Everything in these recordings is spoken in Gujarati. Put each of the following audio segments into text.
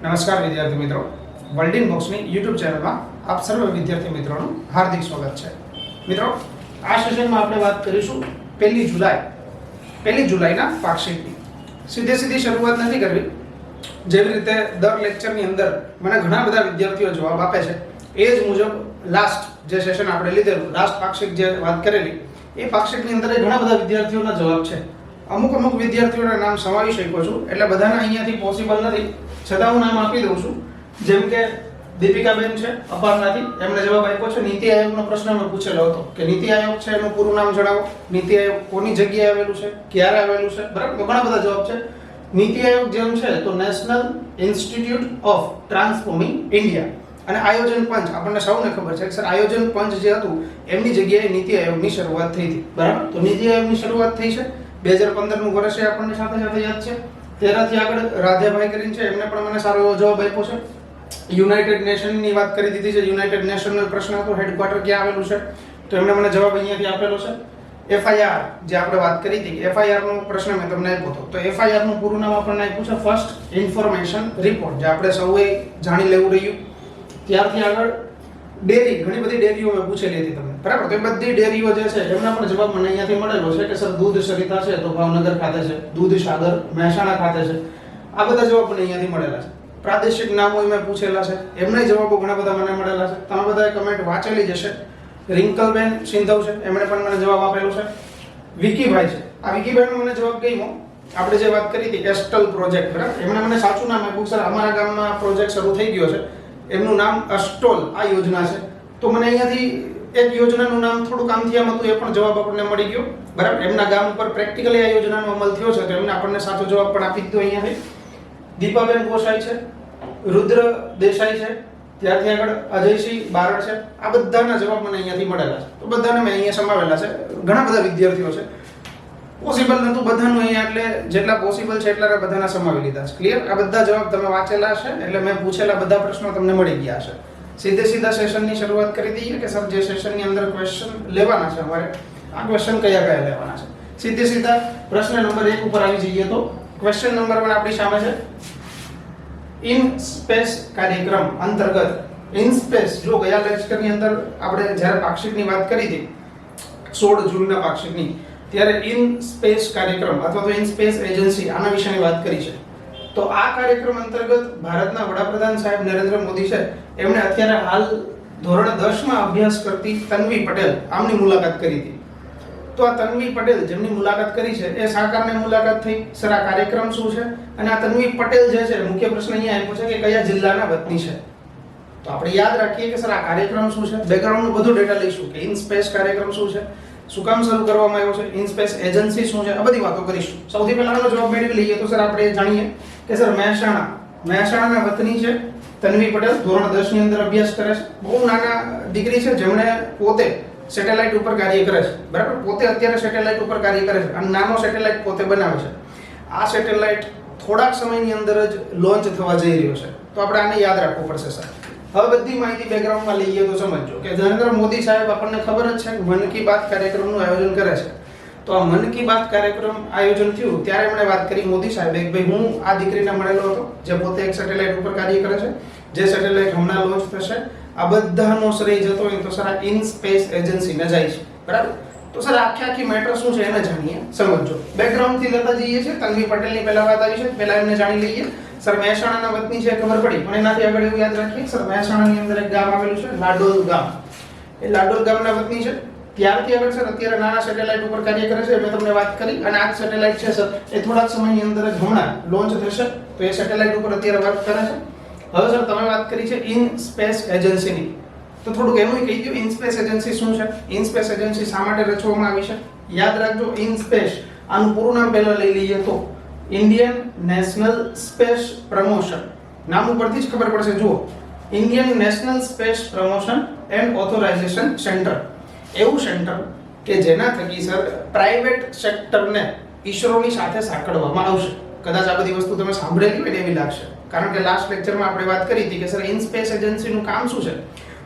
નમસ્કાર વિદ્યાર્થી મિત્રો, વર્લ્ડ ઇન બોક્સની યુટ્યુબ ચેનલમાં આપ સર્વ વિદ્યાર્થી મિત્રોનું હાર્દિક સ્વાગત છે. મિત્રો, આ સેશનમાં આપણે વાત કરીશું 1 જુલાઈના પાક્ષિકની. સીધી શરૂઆત નથી કરવી. જેવી રીતે દર લેક્ચરની અંદર મને ઘણા બધા વિદ્યાર્થીઓ જવાબ આપે છે, એ જ મુજબ લાસ્ટ જે સેશન આપણે લીધેલું, લાસ્ટ પાક્ષિક જે વાત કરેલી, એ પાક્ષિકની અંદર ઘણા બધા વિદ્યાર્થીઓના જવાબ છે. અમુક વિદ્યાર્થીઓના નામ સમાવી શકું છું, એટલે બધાના અહીંયાથી પોસિબલ નથી, છતાં હું નામ આપી દઉં છું. જેમ કે દીપિકાબેન છે અપારનાથી, એમણે જવાબ આપ્યો છે નીતિ આયોગનો પ્રશ્ન મેં પૂછેલો હતો કે નીતિ આયોગ છે એનું પૂરું નામ જણાવો, નીતિ આયોગ કોની જગ્યાએ આવેલું છે, ક્યારે આવેલું છે, બરાબર. ઘણા બધા જવાબ છે. નીતિ આયોગ જેમ છે તો national institute of transforming India, અને આયોજન પંચ આપણને સૌને ખબર છે કે સર આયોજન પંચ જે હતું એમની જગ્યાએ નીતિ આયોગની શરૂઆત થઈ હતી, બરાબર. તો નીતિ આયોગની શરૂઆત થઈ છે 2015નું વર્ષ એ આપણને સાથે યાદ છે. તેનાથી આગળ રાધેભાઈ કરીને છે, એમને પણ મને સારો એવો જવાબ આપ્યો છે. યુનાઇટેડ નેશનની વાત કરી દીધી છે. યુનાઇટેડ નેશનનો પ્રશ્ન હતો હેડક્વાર્ટર ક્યાં આવેલું છે, તો એમણે મને જવાબ અહીંયાથી આપેલો છે. એફઆઈઆર જે આપણે વાત કરી હતી, એફઆઈઆર નો પ્રશ્ન મેં તમને આપ્યો હતો, તો એફઆઈઆર નું પૂરું નામ આપણને આપ્યું છે ફર્સ્ટ ઇન્ફોર્મેશન રિપોર્ટ, જે આપણે સૌએ જાણી લેવું રહ્યું. ત્યારથી આગળ ડેરી, ઘણી બધી ડેરીઓ મેં પૂછેલી હતી તમને, બરાબર. તો એ બધી ડેરીઓ જે છે એમના પણ જવાબ મને અહીંયાથી મળેલો છે કે સર દૂધ સરિતા છે તો ભાવનગર ખાતે છે, દૂધ સાગર મહેસાણા ખાતે છે. આ બધા જવાબ મને અહીંયાથી મળેલા છે. પ્રાદેશિક નામો મેં પૂછેલા છે, એમના જવાબો ઘણા બધા મને મળેલા છે. તમે બધાએ કમેન્ટ વાંચેલી જશે. રિંકલબેન સિંધવ છે, એમણે પણ મને જવાબ આપેલો છે. વિકીભાઈ છે, આ વિકીભાઈનો મને જવાબ ગયો. આપણે જે વાત કરી હતી એસ્ટલ પ્રોજેક્ટ, બરાબર, એમણે મને સાચું નામ આપ્યું સર અમારા ગામમાં પ્રોજેક્ટ શરૂ થઈ ગયો છે, એમનું નામ અસ્ટોલ આ યોજના છે. તો મને અહીંયાથી એક યોજનાનું નામ થોડુંક આમથી આમ હતું, એ પણ જવાબ આપણને મળી ગયો, બરાબર. એમના ગામ ઉપર પ્રેક્ટિકલી આ યોજનાનો અમલ થયો છે, તો એમને આપણને સાચો જવાબ પણ આપી દીધો અહીંયાથી. દીપાબેન ગોસાઈ છે, રુદ્ર દેસાઈ છે, ત્યારથી આગળ અજયસિંહ બારડ છે. આ બધાના જવાબ મને અહીંયાથી મળેલા છે, તો બધાને મેં અહીંયા સમાવેલા છે. ઘણા બધા વિદ્યાર્થીઓ છે, પોસિબલ નહોતું બધાનું અહીંયા, એટલે જેટલા પોસિબલ છે એટલા બધાના સમાવી લીધા છે. ક્લિયર? આ બધા જવાબ તમે વાંચેલા છે, એટલે મેં પૂછેલા બધા પ્રશ્નો તમને મળી ગયા છે. સીધા સેશનની શરૂઆત કરી દઈએ કે સર જે સેશનની અંદર ક્વેશ્ચન લેવાના છે અમારે, આ ક્વેશ્ચન કયા લેવાના છે. સીધા પ્રશ્ન નંબર 1 ઉપર આવી જઈએ તો ક્વેશ્ચન નંબર 1 આપણી સામે છે. ઇન સ્પેસ કાર્યક્રમ અંતર્ગત, ઇન સ્પેસ, જો ગયા લેક્ચરની અંદર આપણે જ્યારે પાક્ષિકની વાત કરી હતી 16 જૂનના પાક્ષિકની, ત્યારે ઇન સ્પેસ કાર્યક્રમ અથવા તો ઇન સ્પેસ એજન્સી આના વિશેની વાત કરી છે. તો આ કાર્યક્રમ અંતર્ગત ભારતના વડાપ્રધાન સાહેબ નરેન્દ્ર મોદી છે, એમણે અત્યારે હાલ ધોરણ 10માં અભ્યાસ કરતી તન્વી પટેલ આમની મુલાકાત કરી હતી. તો આ તન્વી પટેલ જેમની મુલાકાત કરી છે, એ શા કારણે મુલાકાત થઈ, સર આ કાર્યક્રમ શું છે, અને આ તન્વી પટેલ જે છે, મુખ્ય પ્રશ્ન અહીંયા આપ્યો છે કે કયા જિલ્લાના વતની છે. તો આપણે યાદ રાખીએ કે સર આ કાર્યક્રમ શું છે, બેકગ્રાઉન્ડનું બધું ડેટા લઈશું કે ઇન સ્પેસ કાર્યક્રમ શું છે, શું કામ શરૂ કરવામાં આવ્યો છે, ઇન સ્પેસ એજન્સી શું છે, આ બધી વાતો કરીશું. સૌથી પહેલા આનો જવાબ મેળવી લઈએ તો સર આપણે જાણીએ કે સર મહેસાણાના વતની છે તન્વી પટેલ, ધોરણ 10 ની અંદર અભ્યાસ કરે છે. બહુ નાના દીકરી છે, જેમણે પોતે સેટેલાઇટ ઉપર કાર્ય કરે છે, બરાબર. પોતે અત્યારે સેટેલાઇટ ઉપર કાર્ય કરે છે અને નાનો સેટેલાઇટ પોતે બનાવે છે. આ સેટેલાઇટ થોડાક સમયની અંદર જ લોન્ચ થવા જઈ રહ્યો છે, તો આપણે આને યાદ રાખવું પડશે સર. હવે બધી માહિતી બેકગ્રાઉન્ડમાં લઈએ તો સમજો કે નરેન્દ્ર મોદી સાહેબ આપણને ખબર જ છે કે મન કી બાત કાર્યક્રમનું આયોજન કરે છે. તો આ મન કી બાત કાર્યક્રમ આયોજન થયું ત્યારે એમણે વાત કરી મોદી સાહેબ કે ભાઈ હું આ દીકરીને મળેલો હતો જે પોતે એક સેટેલાઇટ ઉપર કાર્ય કરે છે, જે સેટેલાઇટ હમણાં લોન્ચ થશે. આ બધાનો શ્રેય જતો હોય તો સર આ ઇન સ્પેસ એજન્સીને જાય છે, બરાબર. તો સર આખી મેટર શું છે એને જાણીએ, સમજો. બેકગ્રાઉન્ડથી લેતા જઈએ છે. તન્વી પટેલની પહેલા વાત આવી છે, પહેલા એમને જાણી લઈએ. સર મહેસાણાના વતની છે ખબર પડી, પણ એનાથી આગળ એવું યાદ રાખીએ સર મહેસાણાની અંદર એક ગામ આવેલું છે લાડોલ ગામ, એ લાડોલ ગામના વતની છે. ત્યારથી આગળ સર અત્યારે નાના સેટેલાઇટ ઉપર કાર્ય કરે છે, મેં તમને વાત કરી. અને આ સેટેલાઇટ છે સર એ થોડાક સમયની અંદર જ હમણાં લોન્ચ થશે, તો એ સેટેલાઇટ ઉપર અત્યારે વર્ક કરે છે. હવે સર તમે વાત કરી છે ઇન સ્પેસ એજન્સીની, તો થોડુંક એનું કહી દઉં ઇન સ્પેસ એજન્સી શું છે, ઇન સ્પેસ એજન્સી શા માટે રચવામાં આવી છે. યાદ રાખજો ઇન સ્પેસ, આનું પૂરું નામ પહેલા લઈ લઈએ તો ઇન્ડિયન નેશનલ સ્પેસ પ્રમોશન, નામ ઉપરથી જ ખબર પડશે. જુઓ, Indian national space promotion and authorisation centre, એવું સેન્ટર કે જેના થકી સર પ્રાઇવેટ સેક્ટરને ઈસરોની સાથે સાંકળવામાં આવશે. કદાચ આ બધી વસ્તુ તમે સાંભળેલી હોય એવી લાગશે, કારણ કે લાસ્ટ લેક્ચરમાં આપણે વાત કરી હતી કે સર ઇન સ્પેસ એજન્સીનું કામ શું છે.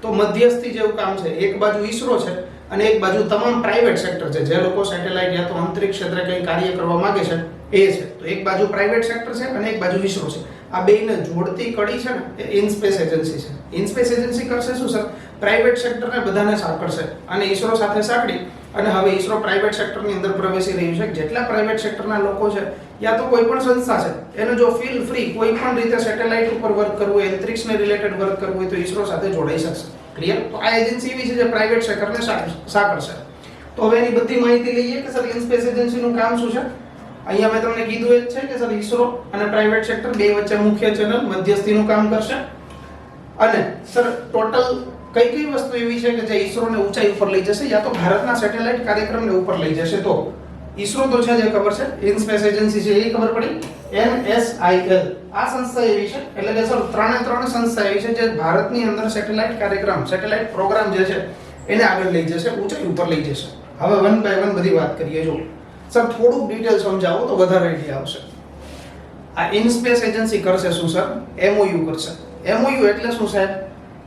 તો મધ્યસ્થી જેવું કામ છે, એક બાજુ ઈસરો છે અને એક બાજુ તમામ પ્રાઇવેટ સેક્ટર છે, જે લોકો સેટેલાઇટ યા તો અંતરિક્ષ ક્ષેત્રે કંઈ કાર્ય કરવા માંગે છે એ છે. તો એક બાજુ પ્રાઇવેટ સેક્ટર છે અને એક બાજુ ઈસરો છે. આ બેને જોડતી કડી છે ને એ ઇનસ્પેસ એજન્સી છે. ઇનસ્પેસ એજન્સી કરશે શું સર? પ્રાઇવેટ સેક્ટરને બધાને સાંકળશે અને ઈસરો સાથે સાંકળી અને હવે ઈસરો પ્રાઇવેટ સેક્ટરની અંદર પ્રવેશી રહ્યું છે. જેટલા પ્રાઇવેટ સેક્ટરના લોકો છે યા તો કોઈ પણ સંસ્થા છે એને જો ફીલ ફ્રી કોઈ પણ રીતે સેટેલાઇટ ઉપર વર્ક કરવું હોય, અંતરિક્ષને રિલેટેડ વર્ક કરવું હોય તો ઈસરો સાથે જોડાઈ શકશે. ક્લિયર? તો આ એજન્સી એવી છે જે પ્રાઇવેટ સેક્ટરને સાંકળશે. તો હવે એની બધી માહિતી લઈએ કે સર ઇનસ્પેસ એજન્સીનું કામ શું છે. અહીંયા મેં તમને કીધું એ જ છે કે સર ઈસરો અને પ્રાઇવેટ સેક્ટર બે વચ્ચે મુખ્ય ચેનલ મધ્યસ્થીનું કામ કરશે. અને સર ટોટલ કઈ કઈ વસ્તુ એવી છે કે જે ઈસરોને ઊંચાઈ ઉપર લઈ જશે યા તો ભારતના સેટેલાઇટ કાર્યક્રમને ઉપર લઈ જશે. તો ઈસરો તો છે જે ખબર છે, ઇનસ્પેસ એજન્સી છે એ ખબર પડી, NSIL આ સંસ્થા એવી છે એટલે કે સર ત્રણ સંસ્થા એવી છે જે ભારતની અંદર સેટેલાઇટ કાર્યક્રમ, સેટેલાઇટ પ્રોગ્રામ જે છે એને આગળ લઈ જશે, ઊંચાઈ ઉપર લઈ જશે. હવે વન બાય વન બધી વાત કરીએ. જો સર થોડુંક ડિટેલ સમજાવો તો વધારે આઈડિયા આવશે. આ ઇનસ્પેસ એજન્સી કરશે શું સર? MOU કરશે. MOU એટલે શું સાહેબ?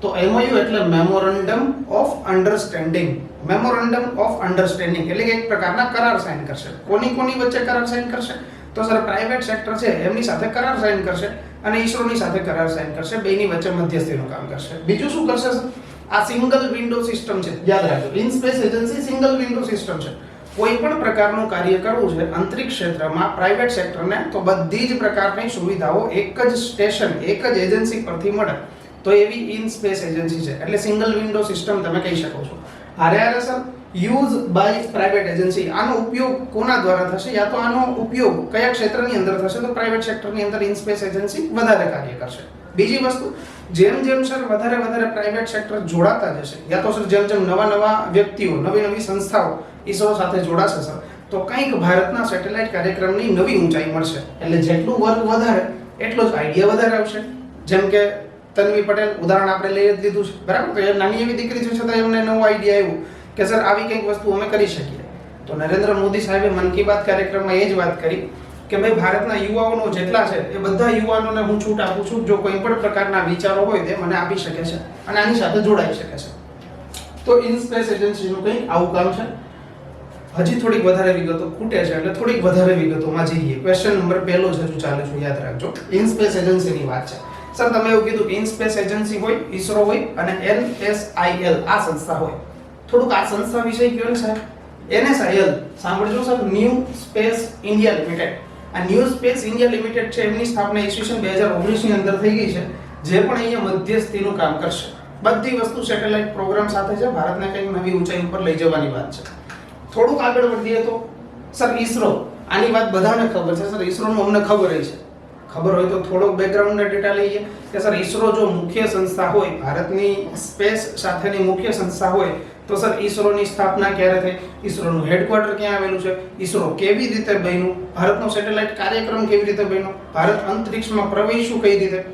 તો MOU એટલે memorandum of understanding. Memorandum of understanding એટલે કે એક પ્રકારના કરાર સાઇન કરશે. કોની વચ્ચે કરાર સાઇન કરશે? તો સર પ્રાઇવેટ સેક્ટર છે એમની સાથે કરાર સાઇન કરશે અને ઈસરોની સાથે કરાર સાઇન કરશે. બેની વચ્ચે મધ્યસ્થીનું કામ કરશે. બીજું શું કરશે સર? આ સિંગલ વિન્ડો સિસ્ટમ છે, યાદ રાખજો. IN-SPACe agency single window system છે. કોઈ પણ પ્રકારનું કાર્ય કરવું છે અંતરિક્ષ ક્ષેત્રમાં પ્રાઇવેટ સેક્ટરને તો બધી જ પ્રકારની સુવિધાઓ એક જ સ્ટેશન, એક જ એજન્સી પરથી મળે તો એવી ઇનસ્પેસ એજન્સી છે. એટલે સિંગલ વિન્ડો સિસ્ટમ તમે કહી શકો છો. Are sir use by private agency. આનો ઉપયોગ કોના દ્વારા થશે યા તો આનો ઉપયોગ કયા ક્ષેત્રની અંદર થશે? તો પ્રાઇવેટ સેક્ટરની અંદર ઇનસ્પેસ એજન્સી વધારે કાર્ય કરશે. બીજી વસ્તુ, જેમ સર વધારે પ્રાઇવેટ સેક્ટર જોડાતા જશે યા તો સર જેમ નવા વ્યક્તિઓ, નવી સંસ્થાઓ ઈસરો સાથે જોડાશે સર તો કંઈક ભારતના સેટેલાઇટ કાર્યક્રમની નવી ઊંચાઈ મળશે. એટલે જેટલું વર્ક વધારે એટલો જ આઈડિયા વધારે આવશે. જેમ કે તન્વી પટેલ ઉદાહરણ આપણે લઈ જ લીધું છે, બરાબર? તો એ નાની એવી દીકરી છે છતાં એમને નવો આઈડિયા આવ્યો કે સર આવી કંઈક વસ્તુ અમે કરી શકીએ. તો નરેન્દ્ર મોદી સાહેબે મન કી બાત કાર્યક્રમમાં એ જ વાત કરી કે ભાઈ ભારતના યુવાઓનો જેટલા છે એ બધા યુવાનોને હું છૂટ આપું છું. જો કોઈ પણ પ્રકારના વિચારો હોય તે મને આપી શકે છે અને આની સાથે જોડાઈ શકે છે. તો ઇનસ્પેસ એજન્સીનું કંઈક આવું કામ છે. હજી થોડીક વધારે વિગતો ખૂટે છે એટલે થોડીક વધારે વિગતોમાં જઈએ. ક્વેશ્ચન નંબર પહેલો જ હજુ ચાલે છે, યાદ રાખજો. ઇનસ્પેસ એજન્સીની વાત છે. સર તમે એવું કીધું કે ઇનસ્પેસ એજન્સી હોય, ઈસરો હોય અને NSIL આ સંસ્થા હોય. થોડુંક આ સંસ્થા વિશે કહો ને સાહેબ. NSIL સાંભળજો sir, new space India limited. આ ન્યૂ સ્પેસ ઇન્ડિયા લિમિટેડ છે એમની સ્થાપના ઈસવીસન 2019 ની અંદર થઈ ગઈ છે. જે પણ અહીંયા મધ્યસ્થીનું કામ કરશે. બધી વસ્તુ સેટેલાઇટ પ્રોગ્રામ સાથે છે. ભારતને કંઈક નવી ઊંચાઈ ઉપર લઈ જવાની વાત છે. થોડુંક આગળ વધીએ તો સર ઈસરો, આની વાત બધાને ખબર છે સર, ઈસરોનું અમને ખબર છે. ખબર હોય તો થોડોક બેકગ્રાઉન્ડના ડેટા લઈએ કે સર ઈસરો જો મુખ્ય સંસ્થા હોય, ભારતની સ્પેસ સાથેની મુખ્ય સંસ્થા હોય તો સર ઈસરોની સ્થાપના ક્યારે થઈ? ઈસરોનું હેડક્વાર્ટર ક્યાં આવેલું છે? ઈસરો કેવી રીતે બન્યું? ભારતનો સેટેલાઇટ કાર્યક્રમ કેવી રીતે બન્યો? ભારત અંતરિક્ષમાં પ્રવેશ્યું કઈ રીતે?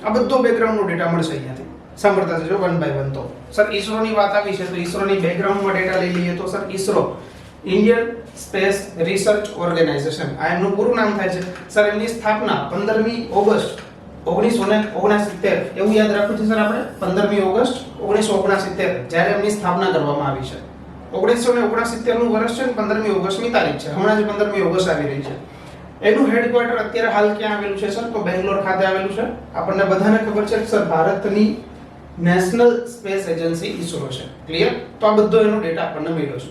આ બધો બેકગ્રાઉન્ડનો ડેટા મળશે અહીંયાથી. સાંભળતા જજો વન બાય વન. તો સર ઈસરોની વાત આવી છે તો ઈસરોની બેકગ્રાઉન્ડમાં ડેટા લઈ લઈએ તો sir ISRO Indian space research organisation, આ એમનું પૂરું નામ થાય છે સર. એમની સ્થાપના 15મી ઓગસ્ટ 1969 એવું યાદ રાખવું છે સર આપણે. 15મી ઓગસ્ટ 1969 જ્યારે એમની સ્થાપના કરવામાં આવી છે. 1969 નું વર્ષ છે ને 15મી ઓગસ્ટની તારીખ છે. હમણાં જ 15મી ઓગસ્ટ આવી રહી છે. એનું હેડક્વાર્ટર અત્યારે હાલ ક્યાં આવેલું છે સર? તો બેંગ્લોર ખાતે આવેલું છે. આપણને બધાને ખબર છે કે સર ભારતની નેશનલ સ્પેસ એજન્સી ઈસરો છે. ક્લિયર? તો આ બધો એનો ડેટા આપણને મળ્યો છે.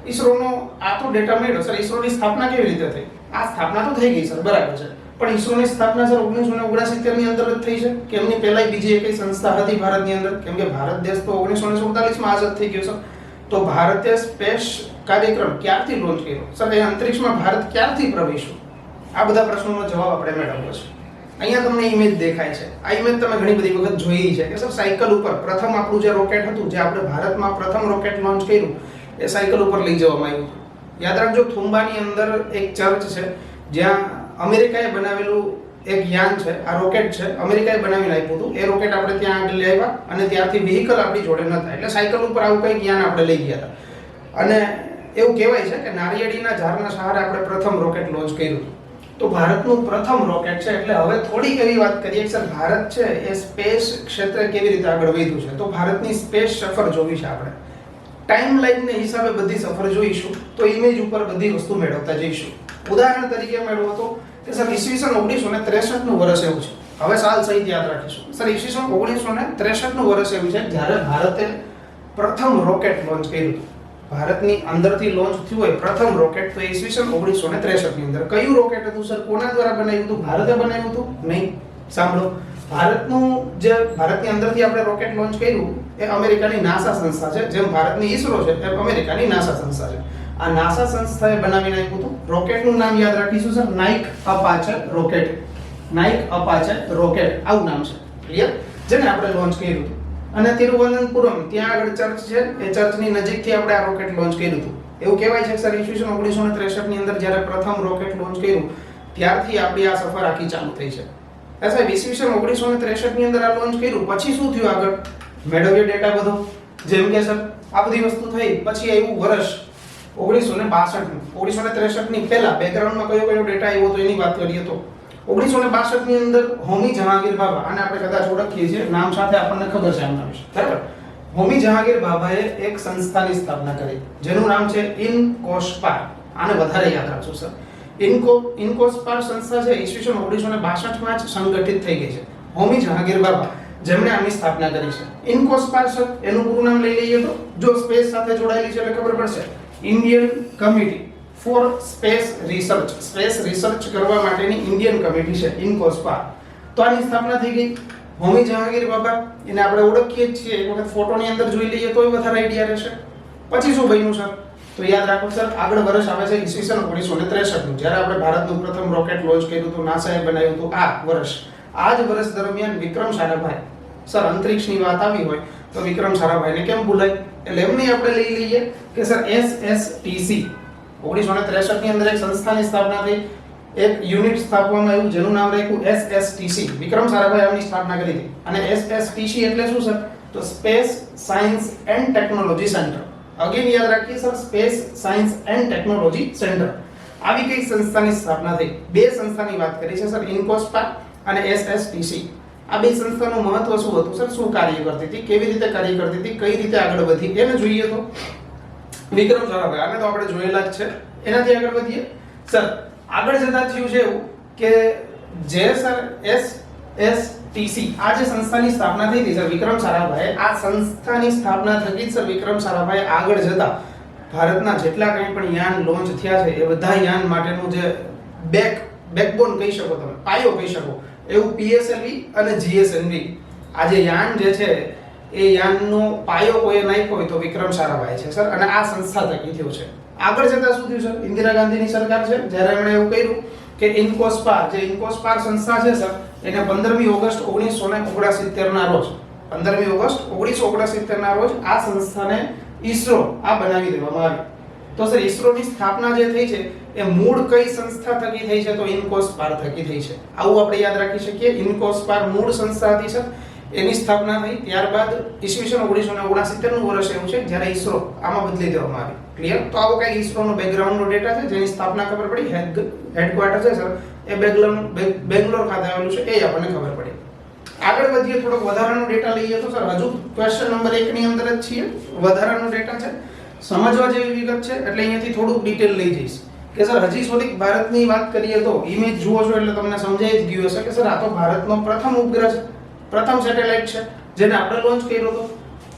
ઈસરોનો આ તો ડેટા મળ્યો સર. ઈસરોની સ્થાપના કેવી રીતે થઈ? આ સ્થાપના તો થઈ ગઈ સર, બરાબર છે. પણ ઈસરોની સ્થાપના સર 1969 ની અંદર જ થઈ છે કે એમની પહેલા બીજી એકેય સંસ્થા હતી ભારતની અંદર? કેમ કે ભારત દેશ તો 1947 માં આઝાદ થઈ ગયો સર. તો ભારતે સ્પેસ કાર્યક્રમ ક્યારથી લોન્ચ કર્યો સર? એ અંતરિક્ષમાં ભારત ક્યારથી પ્રવેશ્યું? આ બધા પ્રશ્નોનો જવાબ આપણે મેળવવો છે. અહીંયા તમને ઇમેજ દેખાય છે. આ ઇમેજ તમે ઘણી બધી વખત જોઈ છે કે સર સાયકલ ઉપર પ્રથમ આપણું જે રોકેટ હતું, જે આપણે ભારતમાં પ્રથમ રોકેટ લોન્ચ કર્યું, એ સાયકલ ઉપર લઈ જવામાં આવ્યું. યાદ રાખજો, થુંબાની અંદર એક ચર્ચ છે જ્યાં અમેરિકાએ બનાવેલું એક યાન છે. આ રોકેટ છે, અમેરિકાએ બનાવીને આપ્યું હતું. એ રોકેટ આપણે ત્યાં આગળ લઈ આવ્યા અને ત્યારથી વ્હીકલ આપણી જોડે ન થાય એટલે સાયકલ ઉપર આવું કંઈક યાન આપણે લઈ ગયા હતા. અને એવું કહેવાય છે કે નારિયેળીના ઝાડના સહારે આપણે પ્રથમ રોકેટ લોન્ચ કર્યું હતું. તો ભારતનું પ્રથમ રોકેટ છે. એટલે હવે થોડીક એવી વાત કરીએ કે સર ભારત છે એ સ્પેસ ક્ષેત્રે કેવી રીતે આગળ વધ્યું છે. તો ભારતની સ્પેસ સફર જોવી છે આપણે. ટાઈમ લાઈનને હિસાબે બધી સફર જોઈશું તો ઇમેજ ઉપર બધી વસ્તુ મેળવતા જઈશું. ઉદાહરણ તરીકે મેળવો તો કે સર ઈસવીસન 1963 નું વર્ષ એવું છે. હવે સાલ સહિત યાદ રાખીશું. સર ઈસવીસન 1963 નું વર્ષ એવું છે જ્યારે ભારતે પ્રથમ રોકેટ લોન્ચ કર્યું. ભારતની અંદરથી લોન્ચ થયું હોય પ્રથમ રોકેટ તો ઈસવીસન 1963 ની અંદર. કયું રોકેટ હતું સર? કોના દ્વારા બનાવ્યું હતું? ભારતે બનાવ્યું હતું? નહીં. સાંભળો, ભારતની અંદરથી આપણે રોકેટ લોન્ચ કર્યું એ અમેરિકાની નાસા સંસ્થા છે. જેમ ભારતની ઈસરો છે એમ અમેરિકાની નાસા સંસ્થા છે. આ નાસા સંસ્થાએ બનાવી નાખ્યું હતું. રોકેટનું નામ યાદ રાખીશું sir, Nike Apache rocket. Nike Apache rocket આવું નામ છે. ક્લિયર? જેને આપણે લોન્ચ કર્યું હતું. અને તિરુવનંતપુરમ ત્યાં આગળ ચર્ચ છે, એ ચર્ચની નજીકથી આપણે આ રોકેટ લોન્ચ કર્યું હતું. એવું કહેવાય છે કે સર ઈસવીસન 1963 ની અંદર જ્યારે પ્રથમ રોકેટ લોન્ચ કર્યું ત્યારથી આપણી આ સફર આખી ચાલુ થઈ છે. સાહેબ ઈસવીસન 1963 ની અંદર આ લોન્ચ કર્યું પછી શું થયું આગળ? મેળવ્યો ડેટા બધો. જેમ કે સર આ બધી વસ્તુ થઈ પછી આવ્યું વર્ષ 1962 નું. 1963 ની પહેલા બેકગ્રાઉન્ડમાં કયો ડેટા આવ્યો તો એની વાત કરીએ તો 1962 ની અંદર હોમી જહાંગીર ભાભા, આને આપણે કદાચ ઓળખીએ છીએ, નામ સાથે આપણને ખબર છે આમના વિશે, બરાબર? હોમી જહાંગીર ભાભાએ એક સંસ્થાની સ્થાપના કરી જેનું નામ છે ઇનકોસ્પાર. આને વધારે યાદ રાખજો સર. ઇનકોસ્પાર સંસ્થા છે ઈસવીસન 1962 માં જ સંગઠિત થઈ ગઈ છે. હોમી જહાંગીર ભાભા જેમણે આની સ્થાપના કરી છે. ઇનકોસ્પાર સર એનું પૂરું નામ લઈ લઈએ તો જો સ્પેસ સાથે જોડાયેલી છે એટલે ખબર પડશે. Indian committee for space research. Space research કરવા માટેની ઇન્ડિયન કમિટી છે ઇનકોસ્પાર. તો આની સ્થાપના થઈ ગઈ. હોમી જહાંગીર ભાભા એને આપણે ઓળખીએ જ છીએ. એક વખત ફોટોની અંદર જોઈ લઈએ તોય વધારે આઈડિયા રહેશે. પછી શું બન્યું સર? તો યાદ રાખો સર, આગળ વર્ષ આવે છે ઈસવીસન 1963 નું, જ્યારે આપણે ભારતનું પ્રથમ રોકેટ લોન્ચ કર્યું હતું, નાસાએ બનાવ્યું હતું. આ વર્ષ, આ જ વર્ષ દરમિયાન વિક્રમ સારાભાઈ, સર અંતરિક્ષની વાત આવી હોય તો વિક્રમ સારાભાઈને કેમ ભૂલાય? એટલે એમની આપણે લઈ લઈએ કે સર SSTC 1963 ની અંદર એક સંસ્થાની સ્થાપના થઈ, એક યુનિટ સ્થાપવામાં આવ્યું જેનું નામ રાખ્યું SSTC. વિક્રમ સારાભાઈ આમની સ્થાપના કરી હતી. અને SSTC એટલે શું સર? તો space science and technology centre. Again યાદ રાખીએ sir, space science and technology centre. આવી કઈ સંસ્થાની સ્થાપના થઈ? બે સંસ્થાની વાત કરી છે સર, ઇનકોસ્પાર અને SSTC. આ બે સંસ્થાનું મહત્વ શું હતું સર? શું કાર્ય કરતી હતી? કેવી રીતે કાર્ય કરતી હતી? કઈ રીતે આગળ વધી? એને જોઈએ તો વિક્રમ સારાભાઈ, આને તો આપણે જોયેલા જ છે. એનાથી આગળ વધીએ સર. આગળ જતા થયું છે એવું કે જે સર SSTC આ જે સંસ્થાની સ્થાપના થઈ હતી સર વિક્રમ સારાભાઈ, આ સંસ્થાની સ્થાપના થકી સર વિક્રમ સારાભાઈ આગળ જતા ભારતના જેટલા કંઈ પણ યાન લોન્ચ થયા છે એ બધા યાન માટેનું જે બેકબોન કહી શકો તમે, પાયો કહી શકો, એવું PSLV અને GSLV આ જે યાન જે છે એ યાનનો પાયો કોઈ નાખ્યો હોય તો વિક્રમ સારાભાઈ છે સર. અને આ સંસ્થા થકી થયું છે. આગળ જતા શું થયું સર? ઇન્દિરા ગાંધીની સરકાર છે જ્યારે એમણે એવું કર્યું કે ઇનકોસ્પાર, જે ઇનકોસ્પાર સંસ્થા છે સર, એને 15મી ઓગસ્ટ 1969 ના રોજ 15મી ઓગસ્ટ 1969 ના રોજ આ સંસ્થાને ઈસરો આ બનાવી દેવામાં આવી. તો સર ઈસરોની સ્થાપના જે થઈ છે એ મૂળ કઈ સંસ્થા થકી થઈ છે? તો ઇનકોસ્પાર થકી થઈ છે. આવું આપણે યાદ રાખી શકીએ. ઇનકોસ્પાર મૂળ સંસ્થા હતી સર, એની સ્થાપના થઈ. ત્યારબાદ ઈસવીસન 1969 નું વર્ષ એવું છે જ્યારે ઈસરો આમાં બદલી દેવામાં આવી. ક્લિયર? તો આવો કઈ ઈસરોનો બેકગ્રાઉન્ડનો ડેટા છે જેની સ્થાપના ખબર પડી. હેડક્વાર્ટર છે સર એ બેંગ્લોર ખાતે આવેલું છે, એ આપણને ખબર પડી. આગળ વધીએ, થોડોક વધારાનો ડેટા લઈએ તો સર હજુ ક્વેશ્ચન નંબર 1 ની અંદર જ છીએ. વધારાનો ડેટા છે, સમજવા જેવી વિગત છે એટલે અહીંયાથી થોડુંક ડિટેલ લઈ જઈશ કે સર હજી સુધી ભારતની વાત કરીએ તો ઇમેજ જુઓ છો એટલે તમને સમજાઈ જ ગયું હશે કે સર આ તો ભારતનો પ્રથમ ઉપગ્રહ છે, પ્રથમ સેટેલાઇટ છે જેને આપણે લોન્ચ કર્યો હતો.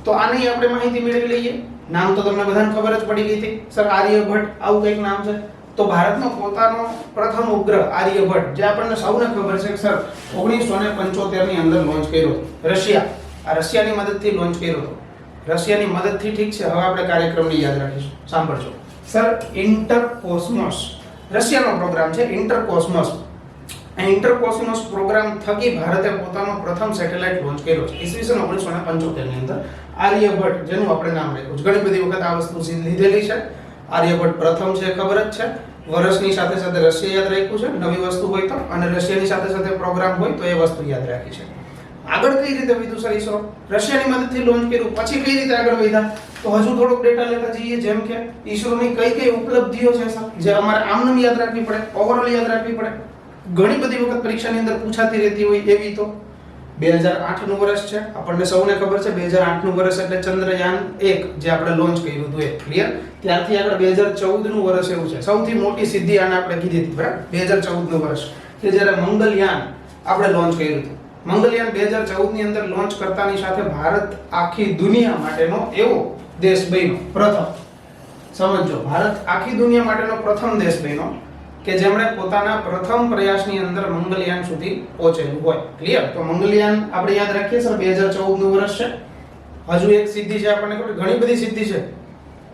તો આની આપણે માહિતી મેળવી લઈએ. નામ તો તમને બધાને ખબર જ પડી ગઈ હતી સર, આર્યભટ્ટ આવું કંઈક નામ છે. તો ભારતનો પોતાનો પ્રથમ ઉપગ્રહ આર્યભટ્ટ, જે આપણને સૌને ખબર છે કે સર 1975 ની અંદર લોન્ચ કર્યો હતો. રશિયાની મદદથી લોન્ચ કર્યો હતો. રશિયાની મદદથી, ઠીક છે. હવે આપણે કાર્યક્રમને યાદ રાખીશું. સાંભળજો સર, ઇન્ટરકોસ્મોસ રશિયાનો પ્રોગ્રામ છે. ઇન્ટરકોસ્મોસ પ્રોગ્રામ થકી ભારતે પોતાનો પ્રથમ સેટેલાઇટ લોન્ચ કર્યો છે ઈસવીસન 1975 ની અંદર. આર્યભટ્ટ જેનું આપણે નામ રાખ્યું છે. ઘણી બધી વખત આ વસ્તુ લીધેલી છે. આર્યભટ્ટ પ્રથમ છે, ખબર જ છે. વર્ષની સાથે સાથે રશિયા યાદ રાખ્યું છે, નવી વસ્તુ હોય તો, અને રશિયાની સાથે સાથે પ્રોગ્રામ હોય તો એ વસ્તુ યાદ રાખી છે. આગળ કઈ રીતે વધ્યું સર ઈસરો? રશિયાની મદદથી લોન્ચ કર્યું, પછી કઈ રીતે આગળ વધ્યા? તો હજુ થોડોક ડેટા લેતા જઈએ. જેમ કે ઈસરોની કઈ કઈ ઉપલબ્ધિઓ છે સર જે અમારે આમનામ યાદ રાખવી પડે, ઓવરઓલ યાદ રાખવી પડે. ઘણી બધી વખત પરીક્ષાની અંદર પૂછાતી રહેતી હોય એવી તો 2008 નું વર્ષ છે, આપણને સૌને ખબર છે 2008 નું વર્ષ એટલે ચંદ્રયાન 1 જે આપણે લોન્ચ કર્યું હતું એ ક્લિયર. ત્યારથી આગળ 2014 નું વર્ષ એવું છે, સૌથી મોટી સિદ્ધિ આને આપણે કીધી હતી બરાબર, 2014 નું વર્ષ કે જ્યારે મંગલયાન આપણે લોન્ચ કર્યું હતું. મંગલયાન 2014 ની અંદર લોન્ચ કરતાની સાથે ભારત આખી દુનિયા માટેનો એવો દેશ બન્યો પ્રથમ, સમજો, ભારત આખી દુનિયા માટેનો પ્રથમ દેશ બન્યો કે જેમણે પોતાના પ્રથમ પ્રયાસની અંદર મંગલયાન સુધી પહોંચેલું હોય ક્લિયર. તો મંગલયાન આપણે યાદ રાખીએ સર 2014 નું વર્ષ છે. હજુ એક સિદ્ધિ છે, આપણને ખબર ઘણી બધી સિદ્ધિ છે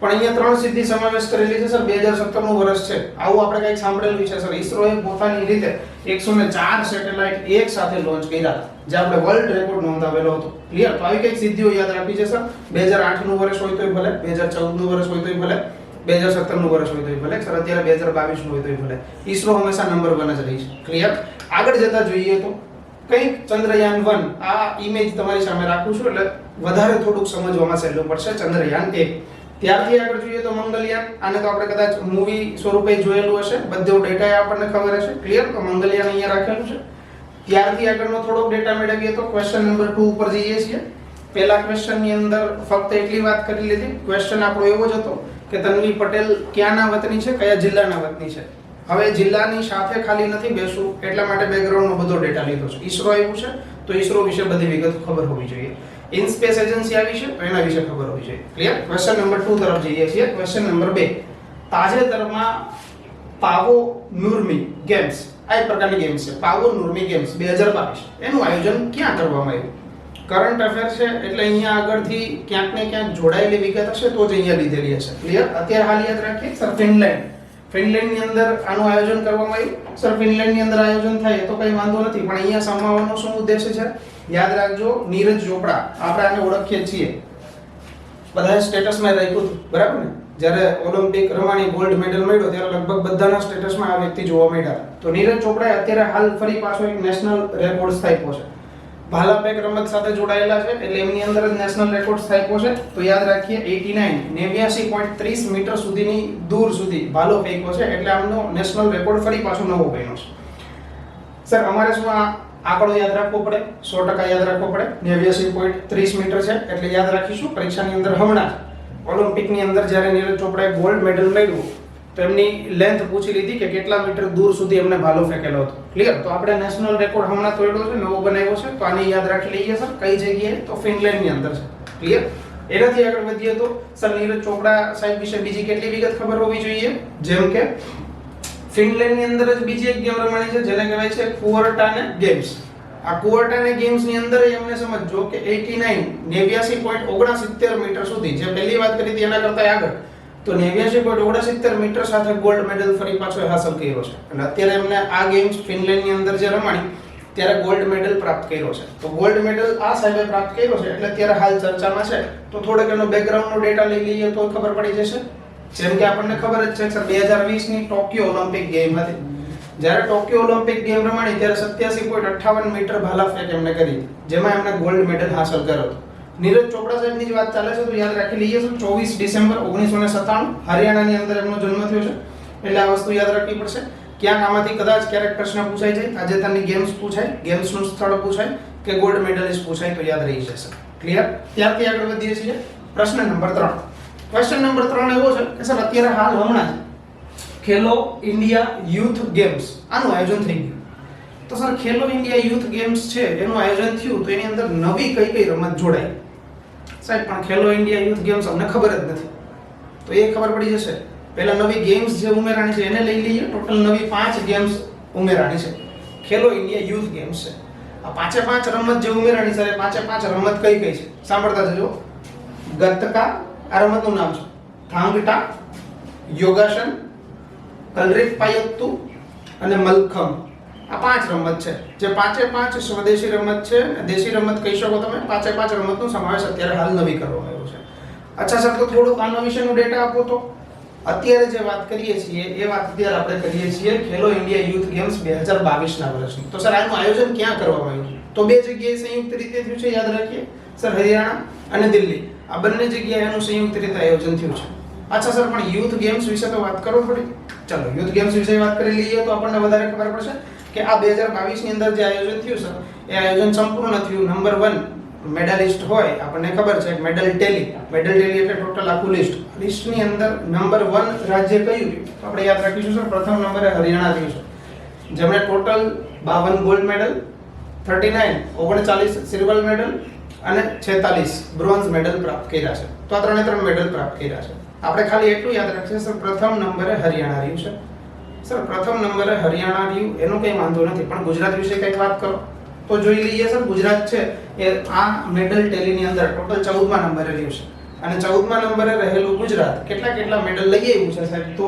પણ અહીંયા 3 સિદ્ધિ સમાવેશ કરેલી છે સર. 2017 નું વર્ષ છે, આવું આપણે કંઈક સાંભળેલું છે સર. ઈસરોએ પોતાની રીતે 104 સેટેલાઇટ એક સાથે લોન્ચ કર્યા જે આપણે વર્લ્ડ રેકોર્ડ નોંધાવેલો હતો ક્લિયર. તો આવી કંઈક સિદ્ધિઓ યાદ રાખવી છે સર. 2008 નું વર્ષ હોય તોય ભલે, 2014 નું વર્ષ હોય તોય ભલે, 2017 નું વર્ષ હોય તોય ભલે સર, અત્યારે 2022 નું હોય તોય ભલે, ઈસરો હંમેશા નંબર 1 જ રહી છે ક્લિયર. આગળ જતા જોઈએ તો કંઈક ચંદ્રયાન 1 આ ઇમેજ તમારી સામે રાખું છું એટલે વધારે થોડુંક સમજવામાં સહેલું પડશે. ચંદ્રયાન 1 ત્યારથી આગળ જોઈએ તો મંગલયાન, આને તો આપણે કદાચ મૂવી સ્વરૂપે જોયેલું હશે, બધો ડેટા આપણને ખબર હશે ક્લિયર. તો મંગલયાન અહીંયા રાખેલું છે. ત્યારથી આગળનો થોડોક ડેટા મેળવીએ તો ક્વેશ્ચન નંબર 2 ઉપર જઈએ છીએ. પહેલા ક્વેશ્ચન ની અંદર ફક્ત એટલી વાત કરી લીધી. ક્વેશ્ચન આપણો એવો જ હતો કે તન્વી પટેલ ક્યાંના વતની છે, કયા જિલ્લાના વતની છે. હવે જિલ્લાની સાથે ખાલી નથી બેસું એટલા માટે બેકગ્રાઉન્ડનો બધો ડેટા લીધો છે. ઈસરો આવ્યું છે તો ઈસરો વિશે બધી વિગત ખબર હોવી જોઈએ. ઇન સ્પેસ એજન્સી આવી છે તો એના વિશે ખબર હોવી જોઈએ ક્લિયર. ક્વેશ્ચન નંબર 2 તરફ જઈએ છીએ. ક્વેશ્ચન નંબર 2, તાજેતરમાં પાવો નુર્મી ગેમ્સ, આ એક પ્રકારની ગેમ્સ છે પાવો નુર્મી ગેમ્સ 2022, એનું આયોજન ક્યાં કરવામાં આવ્યું? કરંટ અફેર છે એટલે અહીંયા આગળથી ક્યાંક ને ક્યાંક જોડાયેલી વિગત હશે તો જ અહીંયા લીધેલી હશે ક્લિયર. અત્યારે હાલ યાદ રાખીએ સર, ફિનલેન્ડ ની અંદર આનું આયોજન કરવામાં આવ્યું. સર ફિનલેન્ડ ની અંદર આયોજન થાય તો કઈ વાંધો નથી પણ અહીંયા સમાવવાનો શું ઉદ્દેશ છે યાદ રાખજો. નીરજ ચોપડા, આપણે આને ઓળખીએ છીએ, બધા સ્ટેટસમાં રાખ્યું હતું બરાબર ને. જ્યારે ઓલિમ્પિક રમાણી ગોલ્ડ મેડલ મળ્યો ત્યારે લગભગ બધાના સ્ટેટસમાં આ વ્યક્તિ જોવા મળ્યા. તો નીરજ ચોપડાએ અત્યારે હાલ ફરી પાછો એક નેશનલ રેકોર્ડ સ્થાપ્યો છે. ભાલા ફેંક રમત સાથે જોડાયેલા છે એટલે એમની અંદર જ નેશનલ રેકોર્ડ સ્થાપ્યો છે. તો યાદ રાખીએ 89.30 મીટર સુધીની દૂર સુધી ભાલો ફેંક્યો છે એટલે આમનો નેશનલ રેકોર્ડ ફરી પાછો નવો બન્યો છે. સર અમારે શું આ આંકડો યાદ રાખવો પડે, 100% યાદ રાખવો પડે. 89.30 મીટર છે એટલે યાદ રાખીશું. પરીક્ષાની અંદર હમણાં ઓલિમ્પિકની અંદર જ્યારે નીરજ ચોપડાએ ગોલ્ડ મેડલ મેળવ્યું તો એમની લેન્થ પૂછી લીધી કે કેટલા મીટર દૂર સુધી એમને ભાલો ફેંકેલો હતો ક્લિયર. તો આપણે નેશનલ રેકોર્ડ હમણાં તોડ્યો છે, નવો બનાવ્યો છે તો આને યાદ રાખી લઈએ સર. કઈ જગ્યાએ? તો ફિનલેન્ડની અંદર છે ક્લિયર. એનાથી આગળ વધીએ તો સર નીરજ ચોપડા સાહેબ વિશે બીજી કેટલી વિગત ખબર હોવી જોઈએ? જેમ કે ફિનલેન્ડની અંદર જ બીજી એક ગેમ રમાણી છે જેને કહેવાય છે કુઅર્ટાને ગેમ્સ. આ કુઅર્ટાને ગેમ્સ ની અંદર એમને સમજો કે 89.69 મીટર સુધી, જે પહેલી વાત કરી હતી એના કરતા આગળ, તો 89.69 મીટર સાથે ગોલ્ડ મેડલ ફરી પાછો હાંસલ કર્યો છે. અને અત્યારે એમને આ ગેમ્સ ફિનલેન્ડની અંદર જે રમાણી ત્યારે ગોલ્ડ મેડલ પ્રાપ્ત કર્યો છે. તો ગોલ્ડ મેડલ આ સાહેબે પ્રાપ્ત કર્યો છે એટલે અત્યારે હાલ ચર્ચામાં છે. તો થોડોક એનો બેકગ્રાઉન્ડનો ડેટા લઈ લઈએ તો ખબર પડી જશે. જેમ કે આપણને ખબર જ છે સર 2020 ની ટોક્યો ઓલિમ્પિક ગેમ હતી. જ્યારે ટોક્યો ઓલિમ્પિક ગેમ રમાણી ત્યારે 87.58 મીટર ભાલા ફેંક એમને કરી જેમાં એમને ગોલ્ડ મેડલ હાંસલ કર્યો હતો. નીરજ ચોપડા સાહેબની જ વાત ચાલે છે તો યાદ રાખી લઈએ સર. 24 ડિસેમ્બર 1997 હરિયાણાની અંદર એમનો જન્મ થયો છે એટલે આ વસ્તુ યાદ રાખવી પડશે. ક્યાંક આમાંથી કદાચ ક્યારેક પ્રશ્ન પૂછાઈ જાય, તાજેતરની ગેમ્સ પૂછાય, ગેમ્સનું સ્થળ પૂછાય કે ગોલ્ડ મેડલિસ્ટ પૂછાય તો યાદ રહી જશે ક્લિયર. ત્યારથી આગળ વધીએ છીએ પ્રશ્ન નંબર 3. ક્વેશ્ચન નંબર 3 એવો છે કે સર અત્યારે હાલ હમણાં ખેલો ઇન્ડિયા યુથ ગેમ્સ આનું આયોજન થઈ ગયું. તો સર ખેલો ઇન્ડિયા યુથ ગેમ્સ છે એનું આયોજન થયું તો એની અંદર નવી કઈ કઈ રમત જોડાઈ? સાહેબ પણ ખેલો ઇન્ડિયા યુથ ગેમ્સ અમને ખબર જ નથી તો એ ખબર પડી જશે. પહેલા નવી ગેમ્સ જે ઉમેરાણી છે એને લઈ લઈએ. ટોટલ નવી 5 ગેમ્સ ઉમેરાણી છે ખેલો ઇન્ડિયા યુથ ગેમ્સ છે. આ 5 રમત જે ઉમેરાણી છે એ 5 રમત કઈ કઈ છે સાંભળતા જજો. ગતકા આ રમતનું નામ છે, થાંગટા, યોગાસન, કલરીપાયત્તુ અને મલખમ. આ 5 રમત છે જે 5 સ્વદેશી રમત છે. દેશી રમત કહી શકો તમે. 5 રમતનો સમાવેશ અત્યારે હાલ નવી કરવામાં આવ્યો છે. અચ્છા સર તો થોડુંક આના વિશેનું ડેટા આપો તો. અત્યારે જે વાત કરીએ છીએ એ વાત અત્યારે આપણે કરીએ છીએ ખેલો ઇન્ડિયા યુથ ગેમ્સ 2022ના વર્ષની. તો સર આનું આયોજન ક્યાં કરવામાં આવ્યું? તો 2 જગ્યાએ સંયુક્ત રીતે થયું છે યાદ રાખીએ સર, હરિયાણા અને દિલ્હી. આ બંને જગ્યાએ એનું સંયુક્ત રીતે આયોજન થયું છે. અચ્છા સર પણ યુથ ગેમ્સ વિશે તો વાત કરો થોડી. ચાલો યુથ ગેમ્સ વિશે વાત કરી લઈએ તો આપણને વધારે ખબર પડશે. કે આ 2022 ની અંદર જે આયોજન થયું સર એ આયોજન સંપૂર્ણ થયું. નંબર 1 મેડલિસ્ટ હોય આપણને ખબર છે મેડલ ટેલી એટલે ટોટલ આખું લિસ્ટની અંદર નંબર 1 રાજ્ય કયું રહ્યું? તો આપણે યાદ રાખીશું સર પ્રથમ નંબરે હરિયાણા રહ્યું છે, જેમણે total 52 gold medal, 39 silver medal અને 46 બ્રોન્ઝ મેડલ પ્રાપ્ત કર્યા છે. તો આ ત્રણે ત્રણ મેડલ પ્રાપ્ત કર્યા છે. આપણે ખાલી એટલું યાદ રાખીએ સર પ્રથમ નંબરે હરિયાણા રહ્યું છે. સર પ્રથમ નંબરે હરિયાણા રહ્યું એનો કંઈ વાંધો નથી, પણ ગુજરાત વિશે કંઈક વાત કરો તો જોઈ લઈએ સર. ગુજરાત છે એ આ મેડલ ટેલીની અંદર ટોટલ 14મા નંબરે રહ્યું છે અને 14મા નંબરે રહેલું ગુજરાત કેટલા મેડલ લઈ આવ્યું છે સાહેબ? તો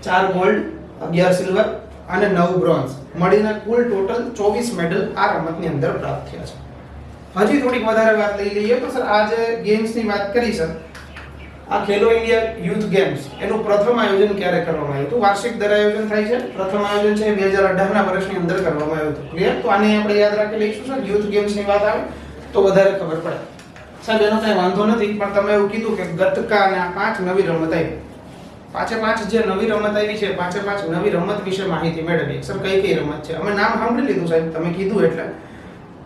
4 ગોલ્ડ, 11 સિલ્વર અને 9 બ્રોન્ઝ મળીને કુલ ટોટલ 24 મેડલ આ રમતની અંદર પ્રાપ્ત થયા છે. હજી થોડીક વધારે વાત લઈ લઈએ તો સર આ જે ગેમ્સની વાત કરી સર, આ ખેલો ઇન્ડિયા યુથ ગેમ્સ એનું પ્રથમ આયોજન ક્યારે કરવામાં આવ્યું હતું? વાર્ષિક દર આયોજન થાય છે. પ્રથમ આયોજન છે 2018ના વર્ષની અંદર કરવામાં આવ્યું હતું. ક્લિયર? તો આને આપણે યાદ રાખી લઈશું સર. યુથ ગેમ્સની વાત આવે તો વધારે ખબર પડે. સાહેબ એનો કઈ વાંધો નથી, પણ તમે એવું કીધું કે ગતકા અને આ 5 નવી રમત આવી. પાંચે જે નવી રમત આવી છે, પાંચે નવી રમત વિશે માહિતી મેળવી. સર કઈ રમત છે? અમે નામ સાંભળી લીધું સાહેબ, તમે કીધું એટલે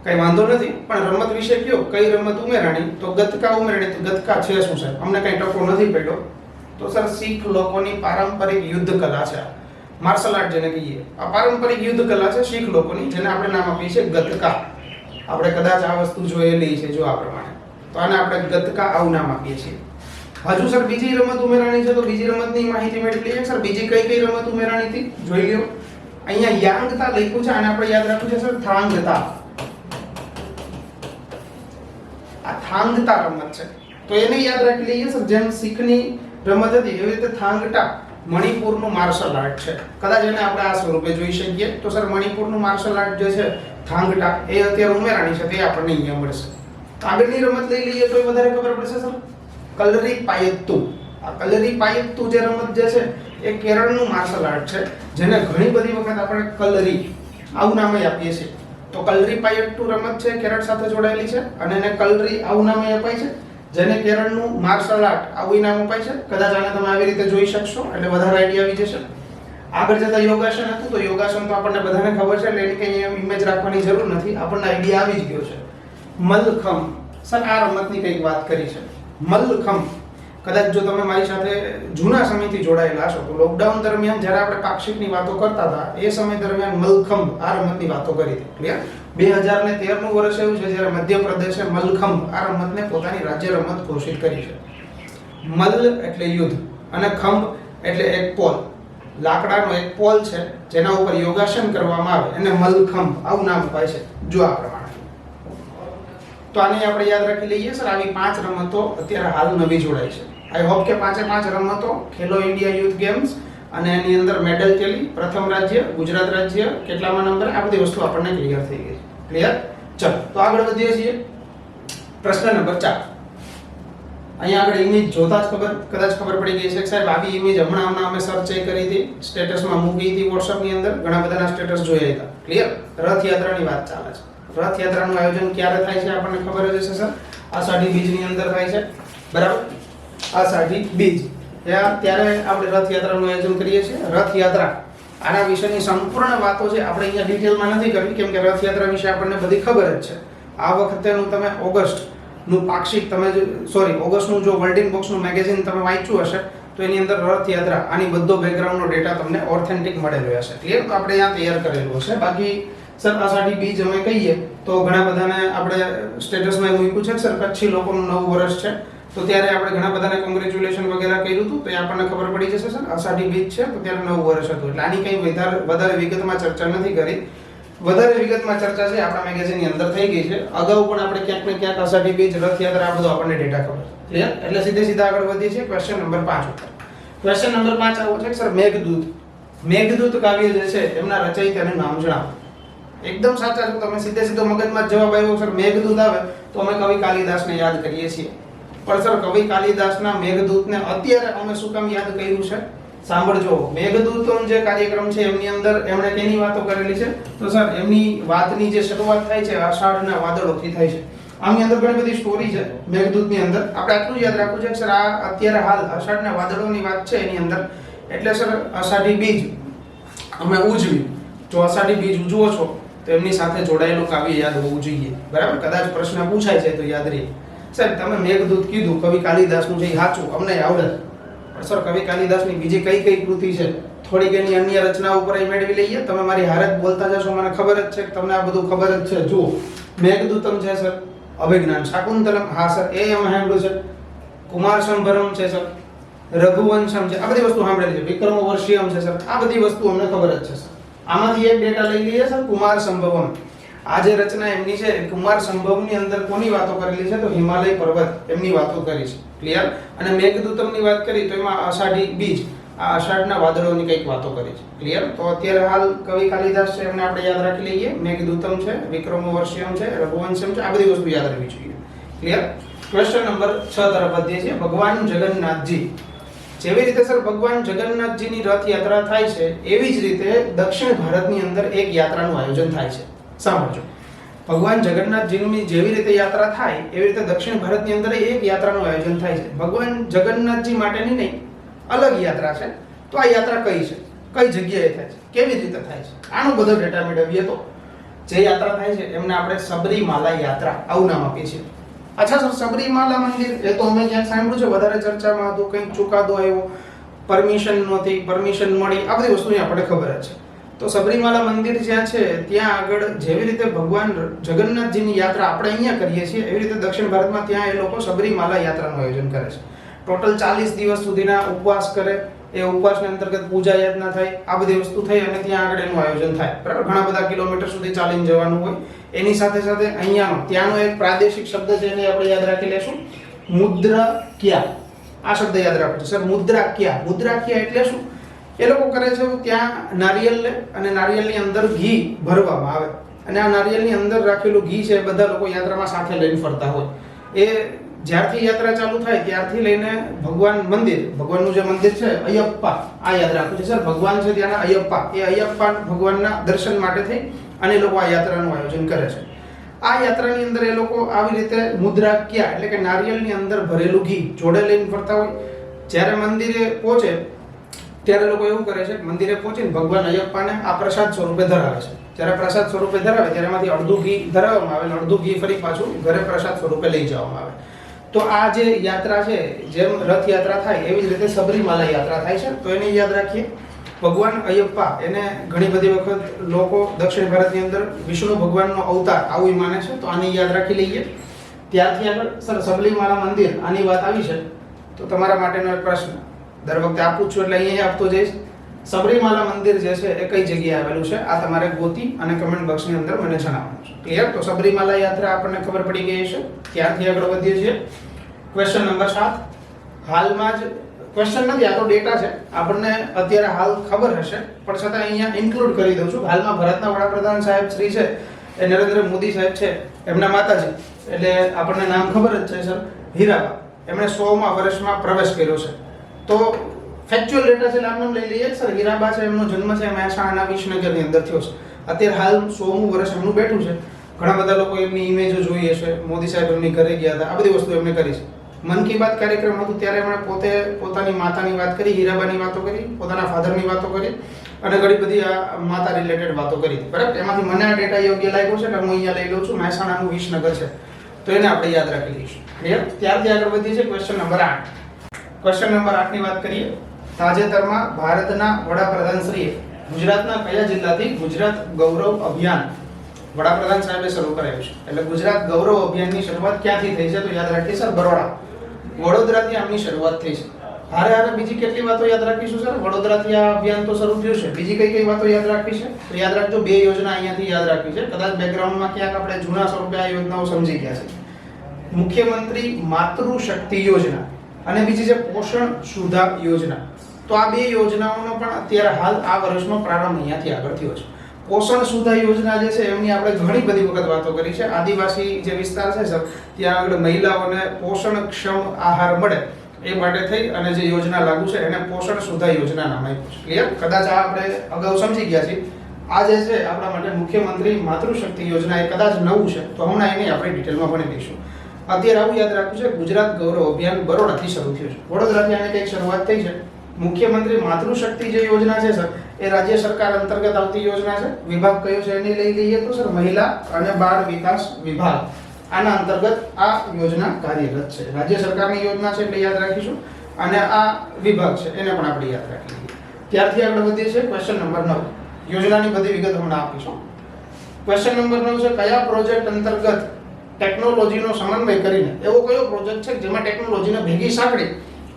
કઈ વાંધો નથી, પણ રમત વિશે કયો કઈ રમત ઉમેરાણી? તો ગતકા ઉમેરાણી. તો ગતકા છે શું સાહેબ? અમને કઈ ટકો નથી પડ્યો. તો સર શીખ લોકોની પારંપરિક યુદ્ધ કલા છે, માર્શલ આર્ટ જેને કહીએ. આ પારંપરિક યુદ્ધ કલા છે શીખ લોકોની, જેને આપણે નામ આપીએ છીએ ગતકા. આપણે કદાચ આ વસ્તુ જોયેલી છે જો આ પ્રમાણે, તો આને આપણે ગતકા આવું નામ આપીએ છીએ. હજુ સર બીજી રમત ઉમેરાણી છે, તો બીજી રમતની માહિતી મેળવી લઈએ. સર બીજી કઈ રમત ઉમેરાણી હતી જોઈ લ્યો. અહીંયા યાંગતા લખ્યું છે, આને આપણે યાદ રાખવું છે સર થાંગતા. આ થાંગતા રમત છે, તો એને યાદ રાખી લઈએ સર. જેમ શીખની રમત હતી એવી રીતે થાંગટા મણિપુરનું માર્શલ આર્ટ છે. કદાચ એને આપણે આ સ્વરૂપે જોઈ શકીએ. તો સર મણિપુરનું માર્શલ આર્ટ જે છે થાંગટા એ અત્યારે ઉમેરાણી છે, તે આપણને અહીંયા મળશે. આગળની રમત લઈ લઈએ તો વધારે ખબર પડશે સર. કલરી પાયત્તુ. આ કલરી પાયત્તુ જે રમત જે છે એ કેરળનું માર્શલ આર્ટ છે, જેને ઘણી બધી વખત આપણે કલરી આવું નામ આપીએ છીએ. તો કલરી પાયટ્ટુ રમત છે કેરળ સાથે જોડાયેલી છે અને એને કલરી આવું નામ અપાય છે, જેને કેરળનું માર્શલ આર્ટ આવું નામ અપાય છે. કદાચ આને તમે આવી રીતે જોઈ શકશો એટલે વધારે આઈડિયા આવી જશે. આગળ જતા યોગાસન હતું, તો યોગાસન તો આપણને બધાને ખબર છે એટલે એની કંઈ ઇમેજ રાખવાની જરૂર નથી, આપણને આઈડિયા આવી જ ગયો છે. મલ્લખંભ. સર આ રમતની કંઈક વાત કરી છે મલ્લખંભ. કદાચ જો તમે મારી સાથે જૂના સમયથી જોડાયેલા છો તો લોકડાઉન દરમિયાન જ્યારે આપણે પાક્ષિકની વાતો કરતા હતા એ સમય દરમિયાન મલ્લખંભ આ રમતની વાતો કરી હતી. ક્લિયર? 2013નું વર્ષ એવું છે જ્યારે મધ્યપ્રદેશે મલ્લખંભ આ રમતને પોતાની રાજ્ય રમત ઘોષિત કરી છે. મલ્લ એટલે યુદ્ધ અને ખંભ એટલે એક પોલ, લાકડાનો એક પોલ છે જેના ઉપર યોગાસન કરવામાં આવે એને મલ્લખંભ આવું નામ અપાય છે. જો આ પ્રમાણે તો આને આપણે યાદ રાખી લઈએ સર. આવી 5 રમતો અત્યારે હાલ નવી જોડાઈ છે. આઈ હોપ કે 5 રમતો ખેલો ઇન્ડિયા યુથ ગેમ્સ અને એની અંદર મેડલ ટેલી, પ્રથમ રાજ્ય ગુજરાત રાજ્ય કેટલામાં નંબર, આ બધી વસ્તુ આપણને ક્લિયર થઈ ગઈ છે. ક્લિયર? ચલો તો આગળ વધીએ છીએ. પ્રશ્ન નંબર 4. અહીંયા આગળ ઇમેજ જોતા જ કદાચ ખબર પડી ગઈ છે કે સાહેબ આવી ઇમેજ હમણાં અમે સર્ચ કરી હતી, સ્ટેટસમાં મૂકી હતી WhatsApp ની અંદર, ઘણા બધાના સ્ટેટસ જોયા હતા. ક્લિયર? રથયાત્રાની વાત ચાલે છે. રથયાત્રાનું આયોજન ક્યારે થાય છે આપણને ખબર જ હશે સર. આષાઢી બીજની અંદર થાય છે, બરાબર? આષાઢી બીજ ત્યારે આપણે રથયાત્રાનું આયોજન કરીએ છીએ. રથયાત્રા આના વિશેની સંપૂર્ણ વાતો છે આપણે અહીંયા ડિટેલમાં નથી કરવી, કેમ કે રથયાત્રા વિશે આપણને બધી ખબર જ છે. આ વખતેનું તમે ઓગસ્ટનું પાક્ષિક ઓગસ્ટનું જો વર્લ્ડિંગ બોક્સનું મેગેઝિન તમે વાંચ્યું હશે તો એની અંદર રથયાત્રા આની બધો બેકગ્રાઉન્ડનો ડેટા તમને ઓથેન્ટિક મળેલો હશે. ક્લિયર? તો આપણે અહીંયા તૈયાર કરેલું હશે. બાકી સર આષાઢી બીજ અમે કહીએ તો ઘણા બધાને આપણે સ્ટેટસમાં મૂક્યું છે સર કચ્છી લોકોનું નવું વર્ષ છે, તો ત્યારે આપણે ઘણા બધાને કોંગ્રેચ્યુલેશન વગેરે કર્યું હતું, તો એ આપણને ખબર પડી જશે સર. આષાઢી બીજ છે તો ત્યારે નવું વર્ષ હતું, એટલે આની કંઈ વધારે વિગતમાં ચર્ચા નથી કરી. વધારે વિગતમાં ચર્ચા છે આપણા મેગેઝિનની અંદર થઈ ગઈ છે. અગાઉ પણ આપણે ક્યાંક ને ક્યાંક આષાઢી બીજ, રથયાત્રા આ બધું આપણને ડેટા ખબર છે. ક્લિયર? એટલે સીધે આગળ વધીએ છીએ ક્વેશ્ચન નંબર 5 ઉપર. ક્વેશ્ચન નંબર 5 આવો છે સર મેઘદૂત. મેઘદૂત કાવ્ય જે છે એમના રચયિતાનું નામ જણાવો. એકદમ સાચા છો તમે. સીધો મગજમાં જવાબ આવ્યો સર મેઘદૂત આવે તો અમે કવિ કાલિદાસને યાદ કરીએ છીએ. પણ સર કવિ કાલિદાસના મેઘદૂતને અત્યારે અમે શું કામ યાદ કર્યું છે? સાંભળજો. મેઘદૂતનો જે કાર્યક્રમ છે એમની અંદર એમણે કેની વાતો કરેલી છે? તો સર એમની વાતની જે શરૂઆત થાય છે આષાઢના વાદળોથી થાય છે. આની અંદર ઘણી બધી સ્ટોરી છે મેઘદૂતની અંદર. આપણે આટલું યાદ રાખવું છે કે સર આ અત્યારે હાલ આષાઢના વાદળોની વાત છે એની અંદર, એટલે સર આષાઢી બીજ અમે ઉજવી જો અષાઢી બીજ ઉજવો છો તો એમની સાથે જોડાયેલું કાવ્ય યાદ હોવું જોઈએ, બરાબર? કદાચ પ્રશ્ન પૂછાય છે તો યાદ રહે. સાહેબ તમે મેઘદૂત કીધું, કવિ કાલિદાસનું છે સાચું, અમને આવડે. પણ સર કવિ કાલિદાસની બીજી કઈ કઈ કૃતિ છે થોડીક એની અન્ય રચના ઉપર મેળવી લઈએ. તમે મારી હારે જ બોલતા જશો, મને ખબર જ છે કે તમને આ બધું ખબર જ છે. જુઓ, મેઘદૂતમ છે સર, અભિજ્ઞાન શાકુંતલમ, હા સર એ અમે સાંભળ્યું છે. કુમાર સંભરમ છે સર, રઘુવંશમ છે, આ બધી વસ્તુ સાંભળેલી છે. વિક્રમોર્વશિયમ છે સર, આ બધી વસ્તુ અમને ખબર જ છે સર. આમાંથી એક ડેટા લઈ લઈએ સર, કુમાર સંભવમ. આ જે રચના એમની છે, કુમાર સંભવની અંદર કોની વાતો કરેલી છે? તો હિમાલય પર્વત એમની વાતો કરી છે. ક્લિયર? અને મેઘદૂતમની વાત કરી તો એમાં અષાઢી બીજ, આ અષાઢના વાદળોની કંઈક વાતો કરી છે. ક્લિયર? તો અત્યારે હાલ કવિ કાલિદાસ છે, એમને આપણે યાદ રાખી લઈએ. મેઘદૂતમ છે, વિક્રમોર્વશિયમ છે, રઘુવંશમ છે, આ બધી વસ્તુ યાદ રાખવી જોઈએ. ક્લિયર? ક્વેશ્ચન નંબર 6 તરફ વધીએ છીએ. ભગવાન જગન્નાથજી, જેવી રીતે સર ભગવાન જગન્નાથજીની રથયાત્રા થાય છે, એવી જ રીતે દક્ષિણ ભારતની અંદર એક યાત્રાનું આયોજન થાય છે. સાંભળજો, ભગવાન જગન્નાથજીની જેવી રીતે યાત્રા થાય એવી રીતે દક્ષિણ ભારતની અંદર એક યાત્રાનું આયોજન થાય છે. ભગવાન જગન્નાથજી માટેની નહીં, અલગ યાત્રા છે. તો આ યાત્રા કઈ છે, કઈ જગ્યાએ થાય છે, કેવી રીતે થાય છે, આનો બધો ડેટા મેળવીએ તો જે યાત્રા થાય છે એમને આપણે સબરીમાલા યાત્રા આવું નામ આપીએ છીએ. અચ્છા સર, સબરીમાલા મંદિર એ તો અમે ક્યાંક સાંભળ્યું છે, વધારે ચર્ચામાં હતું, કંઈક ચુકાદો આવ્યો, પરમિશન નહોતી, પરમિશન મળી, આ બધી વસ્તુની આપણે ખબર જ છે. તો સબરીમાલા મંદિર જ્યાં છે ત્યાં આગળ જેવી રીતે ભગવાન જગન્નાથજીની યાત્રા આપણે અહીંયા કરીએ છીએ, એવી રીતે દક્ષિણ ભારતમાં ત્યાં એ લોકો સબરીમાલા યાત્રાનું આયોજન કરે છે. ટોટલ 40 દિવસ સુધીના ઉપવાસ કરે, એ ઉપવાસની અંતર્ગત પૂજા યાચના થાય, આ બધી વસ્તુ થઈ અને ત્યાં આગળ એનું આયોજન થાય. બરાબર? ઘણા બધા કિલોમીટર સુધી ચાલીને જવાનું હોય. એની સાથે સાથે અહીંયાનો ત્યાંનો એક પ્રાદેશિક શબ્દ છે એને આપણે યાદ રાખી લેશું, મુદ્રાક્યા. આ શબ્દ યાદ રાખજો સર, મુદ્રાક્યા. મુદ્રાક્યા એટલે શું? એ લોકો કરે છે ત્યાં નારિયેળ લે અને નારિયેળની અંદર ઘી ભરવામાં આવે અને આ નારિયેળની અંદર રાખેલું ઘી છે બધા લોકો યાત્રામાં સાથે લઈને ફરતા હોય. એ જ્યારથી યાત્રા ચાલુ થાય ત્યારથી લઈને ભગવાન મંદિર, ભગવાનનું જે મંદિર છે અયપ્પા, આ યાદ રાખવું છે સર, ભગવાન છે ત્યાંના અયપ્પા, એ અયપ્પા ભગવાનના દર્શન માટે થઈ અને એ લોકો આ યાત્રાનું આયોજન કરે છે. આ યાત્રાની અંદર એ લોકો આવી રીતે મુદ્રાક્યા એટલે કે નારિયેળની અંદર ભરેલું ઘી જોડે લઈને ફરતા હોય. જ્યારે મંદિરે પહોંચે ત્યારે લોકો એવું કરે છે, મંદિરે પહોંચીને ભગવાન અયપ્પાને આ પ્રસાદ સ્વરૂપે ધરાવે છે. જ્યારે પ્રસાદ સ્વરૂપે ધરાવે ત્યારે એમાંથી અડધું ઘી ધરાવવામાં આવે અને અડધું ઘી ફરી પાછું ઘરે પ્રસાદ સ્વરૂપે લઈ જવામાં આવે. તો આ જે યાત્રા છે, જેમ રથયાત્રા થાય એવી જ રીતે સબરીમાલા યાત્રા થાય છે. તો એને યાદ રાખીએ. ભગવાન અયપ્પા એને ઘણી બધી વખત લોકો દક્ષિણ ભારતની અંદર વિષ્ણુ ભગવાનનો અવતાર આવું માને છે, તો આને યાદ રાખી લઈએ. ત્યારથી આગળ સર સબરીમાલા મંદિર આની વાત આવી છે તો તમારા માટેનો એક પ્રશ્ન દર વખતે આપું છું એટલે અહીંયા આપતો જઈશ. સબરીમાલા મંદિર જે છે એ કઈ જગ્યાએ આવેલું છે આ તમારે ગોતી અને કમેન્ટ બોક્સની અંદર મને જણાવવાનું છે. ક્લિયર? તો સબરીમાલા યાત્રા આપણને ખબર પડી ગઈ છે. ત્યારથી આગળ વધીએ છીએ. Question number 7. હાલમાં જ ક્વેશ્ચન નથી, આ તો ડેટા છે, આપણને અત્યારે હાલ ખબર હશે પણ છતાં અહીંયા ઇન્ક્લુડ કરી દઉં છું. હાલમાં ભારતના વડાપ્રધાન સાહેબ શ્રી છે એ નરેન્દ્ર મોદી સાહેબ છે, એમના માતાજી એટલે આપણને નામ ખબર જ છે સર, હીરાબા, એમણે 100મા વર્ષમાં પ્રવેશ કર્યો છે. તો ફેક્ચ્યુઅલ ડેટા છે, નામ લઈ લઈએ સર. હીરાબા છે, એમનો જન્મ છે મહેસાણાના વિસનગરની અંદર થયો છે. અત્યારે હાલ 100મું વર્ષ એમનું બેઠું છે. ઘણા બધા લોકો એમની ઇમેજો જોઈએ છે, મોદી સાહેબ એમની ઘરે ગયા હતા, આ બધી વસ્તુ એમને કરી છે. મન કી બાત કાર્યક્રમ હતું ત્યારે એમણે પોતે પોતાની માતાની વાત કરી, હીરાબાની વાતો કરી, પોતાના ફાધરની વાતો કરી અને ઘણી બધી આ માતા રિલેટેડ વાતો કરી. બરાબર? એમાંથી મને આ ડેટા યોગ્ય લાગ્યો છે એટલે હું અહીંયા લઈ લઉં છું. મહેસાણાનું વિસનગર છે તો એને આપણે યાદ રાખી લઈશું. ક્લિયર? ત્યારથી આગળ વધીએ છીએ ક્વેશ્ચન નંબર 8. ક્વેશ્ચન નંબર 8 ની વાત કરીએ. તાજેતરમાં ભારતના વડાપ્રધાનશ્રીએ ગુજરાતના કયા જિલ્લાથી ગુજરાત ગૌરવ અભિયાન વડાપ્રધાન સાહેબે શરૂ કરાયું છે? એટલે ગુજરાત ગૌરવ અભિયાનની શરૂઆત ક્યાંથી થઈ છે? તો યાદ રાખીએ સર, બરોડા, વડોદરાથી આમની શરૂઆત થઈ છે. હારે હારે બીજી કેટલી વાતો યાદ રાખીશું સર? વડોદરાથી આ અભિયાન તો શરૂ થયું છે, બીજી કઈ કઈ વાતો યાદ રાખવી છે? તો યાદ રાખજો, 2 યોજના અહીંયાથી યાદ રાખવી છે. કદાચ બેકગ્રાઉન્ડમાં ક્યાંક આપણે જૂના સ્વરૂપે આ યોજનાઓ સમજી ગયા છે. મુખ્યમંત્રી માતૃશક્તિ યોજના અને બીજી છે પોષણ સુધા યોજના. તો આ 2 યોજનાઓનો પણ અત્યારે હાલ આ વર્ષમાં પ્રારંભ અહીંયાથી આગળ થયો છે. પોષણ સુધા યોજના જે છે એમની આપણે ઘણી બધી વખત વાતો કરી છે. આદિવાસી જે વિસ્તાર છે સર, ત્યાં આગળ મહિલાઓને પોષણક્ષમ આહાર મળે એ માટે થઈ અને જે યોજના લાગુ છે એને પોષણ સુધા યોજના નામ આપ્યું છે. ક્લિયર? કદાચ આ આપણે અગાઉ સમજી ગયા છીએ. આ જે છે આપણા માટે મુખ્યમંત્રી માતૃશક્તિ યોજના એ કદાચ નવું છે તો હમણાં એની આપણે ડિટેલમાં ભણી લઈશું. અત્યારે આવું યાદ રાખવું છે, ગુજરાત ગૌરવ અભિયાન બરોડાથી શરૂ થયું છે. વડોદરાથી આની કંઈક શરૂઆત થઈ છે. મુખ્યમંત્રી માતૃશક્તિ જે યોજના છે સર એ રાજ્ય સરકાર અંતર્ગત આવતી યોજના છે. વિભાગ કયો છે એની લઈ લઈએ તો સર મહિલા અને બાળ વિકાસ વિભાગ, આના અંતર્ગત આ યોજના કાર્યરત છે. રાજ્ય સરકારની યોજના છે એટલે યાદ રાખીશું, અને આ વિભાગ છે એને પણ આપણે યાદ રાખી લઈએ. ત્યારથી આગળ વધીએ છીએ ક્વેશ્ચન નંબર 9. યોજનાની બધી વિગત હમણાં આપીશું. ક્વેશ્ચન નંબર 9 છે કયા પ્રોજેક્ટ અંતર્ગત ટેકનોલોજીનો સમન્વય કરીને એવો કયો પ્રોજેક્ટ છે જેમાં ટેકનોલોજીને ભેગી સાંકળી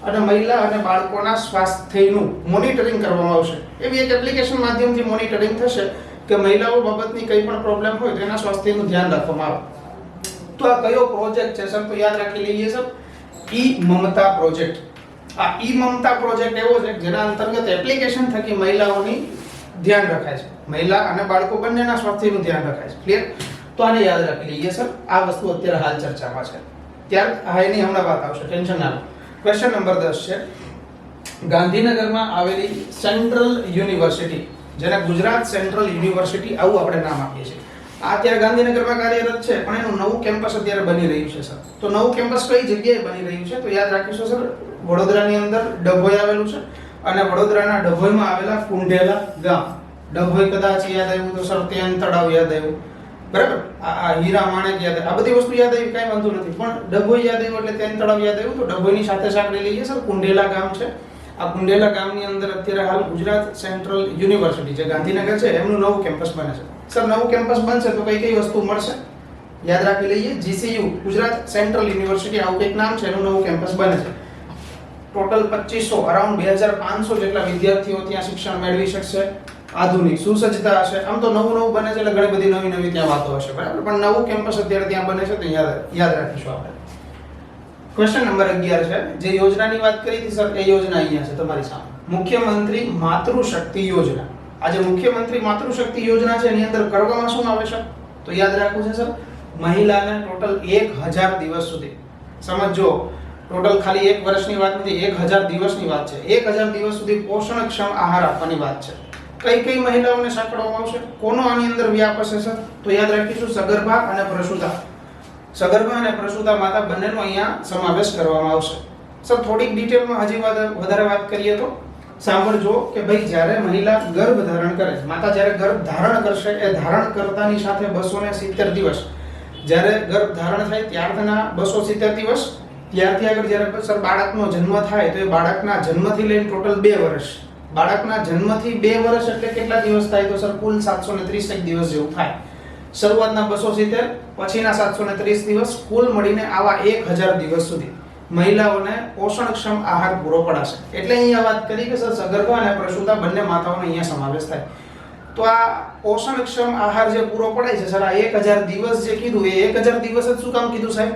અને મહિલા અને બાળકોના સ્વાસ્થ્યનું મોનિટરિંગ કરવામાં આવશે. એવી એક એપ્લિકેશન માધ્યમથી મોનિટરિંગ થશે કે મહિલાઓ બાબતની કંઈ પણ પ્રોબ્લેમ હોય તો એના સ્વાસ્થ્યનું ધ્યાન રાખવામાં આવે. તો આ કયો પ્રોજેક્ટ છે સર? તો યાદ રાખી લઈએ સર, ઈ-મમતા પ્રોજેક્ટ. આ ઈ-મમતા પ્રોજેક્ટ એવો છે જેના અંતર્ગત એપ્લિકેશન થકી મહિલાઓની ધ્યાન રખાય છે, મહિલા અને બાળકો બંનેના સ્વાસ્થ્યનું ધ્યાન રખાય છે. ક્લિયર? તો આને યાદ રાખી લઈએ સર. આ વસ્તુ અત્યારે હાલ ચર્ચામાં છે. ત્યાર એની હમણાં વાત આવશે, ટેન્શન ના લો. ક્વેશ્ચન નંબર 10 છે ગાંધીનગરમાં આવેલી સેન્ટ્રલ યુનિવર્સિટી, જેને ગુજરાત સેન્ટ્રલ યુનિવર્સિટી આવું આપણે નામ આપીએ છીએ, આ અત્યારે ગાંધીનગરમાં કાર્યરત છે, પણ એનું નવું કેમ્પસ અત્યારે બની રહ્યું છે સર. તો નવું કેમ્પસ કઈ જગ્યાએ બની રહ્યું છે? તો યાદ રાખીશું સર, વડોદરાની અંદર ડભોઈ આવેલું છે, અને વડોદરાના ડભોઈમાં આવેલા કુંઢેલા ગામ. ડભોઈ કદાચ યાદ આવ્યું તો સર તેન તળાવ યાદ આવ્યું, બરાબર? આ હીરા માણેક યાદ આવ્યું, આ બધી વસ્તુ યાદ આવી કાંઈ વાંધો નથી, પણ ડભોઈ યાદ આવ્યું એટલે તેન તળાવ યાદ આવ્યું. તો ડભોઈની સાથે સાંકળી લઈએ સર, કુંઢેલા ગામ છે. આ કુંઢેલા ગામની અંદર અત્યારે હાલ ગુજરાત સેન્ટ્રલ યુનિવર્સિટી જે ગાંધીનગર છે એમનું નવું કેમ્પસ બને છે. સર નવું કેમ્પસ બનશે તો કઈ કઈ વસ્તુ મળશે? યાદ રાખી લઈએ, જીસીયુ ગુજરાત સેન્ટ્રલ યુનિવર્સિટી આવું કંઈક નામ છે, એનું નવું કેમ્પસ બને છે. ટોટલ 2500 અરાઉન્ડ 2500 જેટલા વિદ્યાર્થીઓ ત્યાં શિક્ષણ મેળવી શકશે. આધુનિક સુસજ્જતા હશે. આમ તો નવું બને છે એટલે ઘણી બધી નવી ત્યાં વાતો હશે, બરાબર? પણ નવું કેમ્પસ અત્યારે ત્યાં બને છે તો યાદ રાખીશું આપણે. ક્વેશ્ચન નંબર 11 છે, જે યોજનાની વાત કરી હતી સર એ યોજના અહીંયા છે તમારી સામે, મુખ્યમંત્રી માતૃશક્તિ યોજના. આ જે મુખ્યમંત્રી માતૃશક્તિ યોજના છે એની અંદર કરવામાં શું આવે છે? તો યાદ રાખવું છે સર, મહિલાને ટોટલ 1000 દિવસ સુધી, સમજો ટોટલ ખાલી 1 વર્ષની વાત નથી, 1000 દિવસની વાત છે. 1000 દિવસ સુધી પોષણક્ષમ આહાર આપવાની વાત છે. કઈ મહિલાઓને સાંકળવામાં આવશે? કોનો આની અંદર વ્યાપ હશે સર? તો યાદ રાખીશું, સગર્ભા અને પ્રસૂતા. સગર્ભા અને પ્રસૂતા માતા બંનેનો અહીંયા સમાવેશ કરવામાં આવશે. સર થોડીક ડિટેલમાં હજી વધારે વાત કરીએ તો સાંભળજો કે ભાઈ જ્યારે મહિલા ગર્ભ ધારણ કરે, માતા જ્યારે ગર્ભ ધારણ કરશે એ ધારણ કરતાની સાથે 270 દિવસ, જ્યારે ગર્ભ ધારણ થાય ત્યારના 270 દિવસ, ત્યારથી આગળ જ્યારે સર બાળકનો જન્મ થાય તો એ બાળકના જન્મથી લઈને ટોટલ 2 વર્ષ, બાળકના જન્મથી 2 વર્ષ એટલે કેટલા દિવસ થાય? તો સર કુલ 730 દિવસ જેવું થાય. શરૂઆતના 270, પછીના 730 દિવસ, કુલ મળીને આવા 1000 દિવસ સુધી મહિલાઓને પોષણક્ષમ આહાર પૂરો પડાશે. એટલે અહીંયા વાત કરી કે સર સગર્ભા અને પ્રસૂતા બંને માતાઓનો અહીંયા સમાવેશ થાય. તો આ પોષણક્ષમ આહાર જે પૂરો પડાય છે સર, આ 1000 દિવસ જે કીધું એ 1000 દિવસ જ શું કામ કીધું સાહેબ?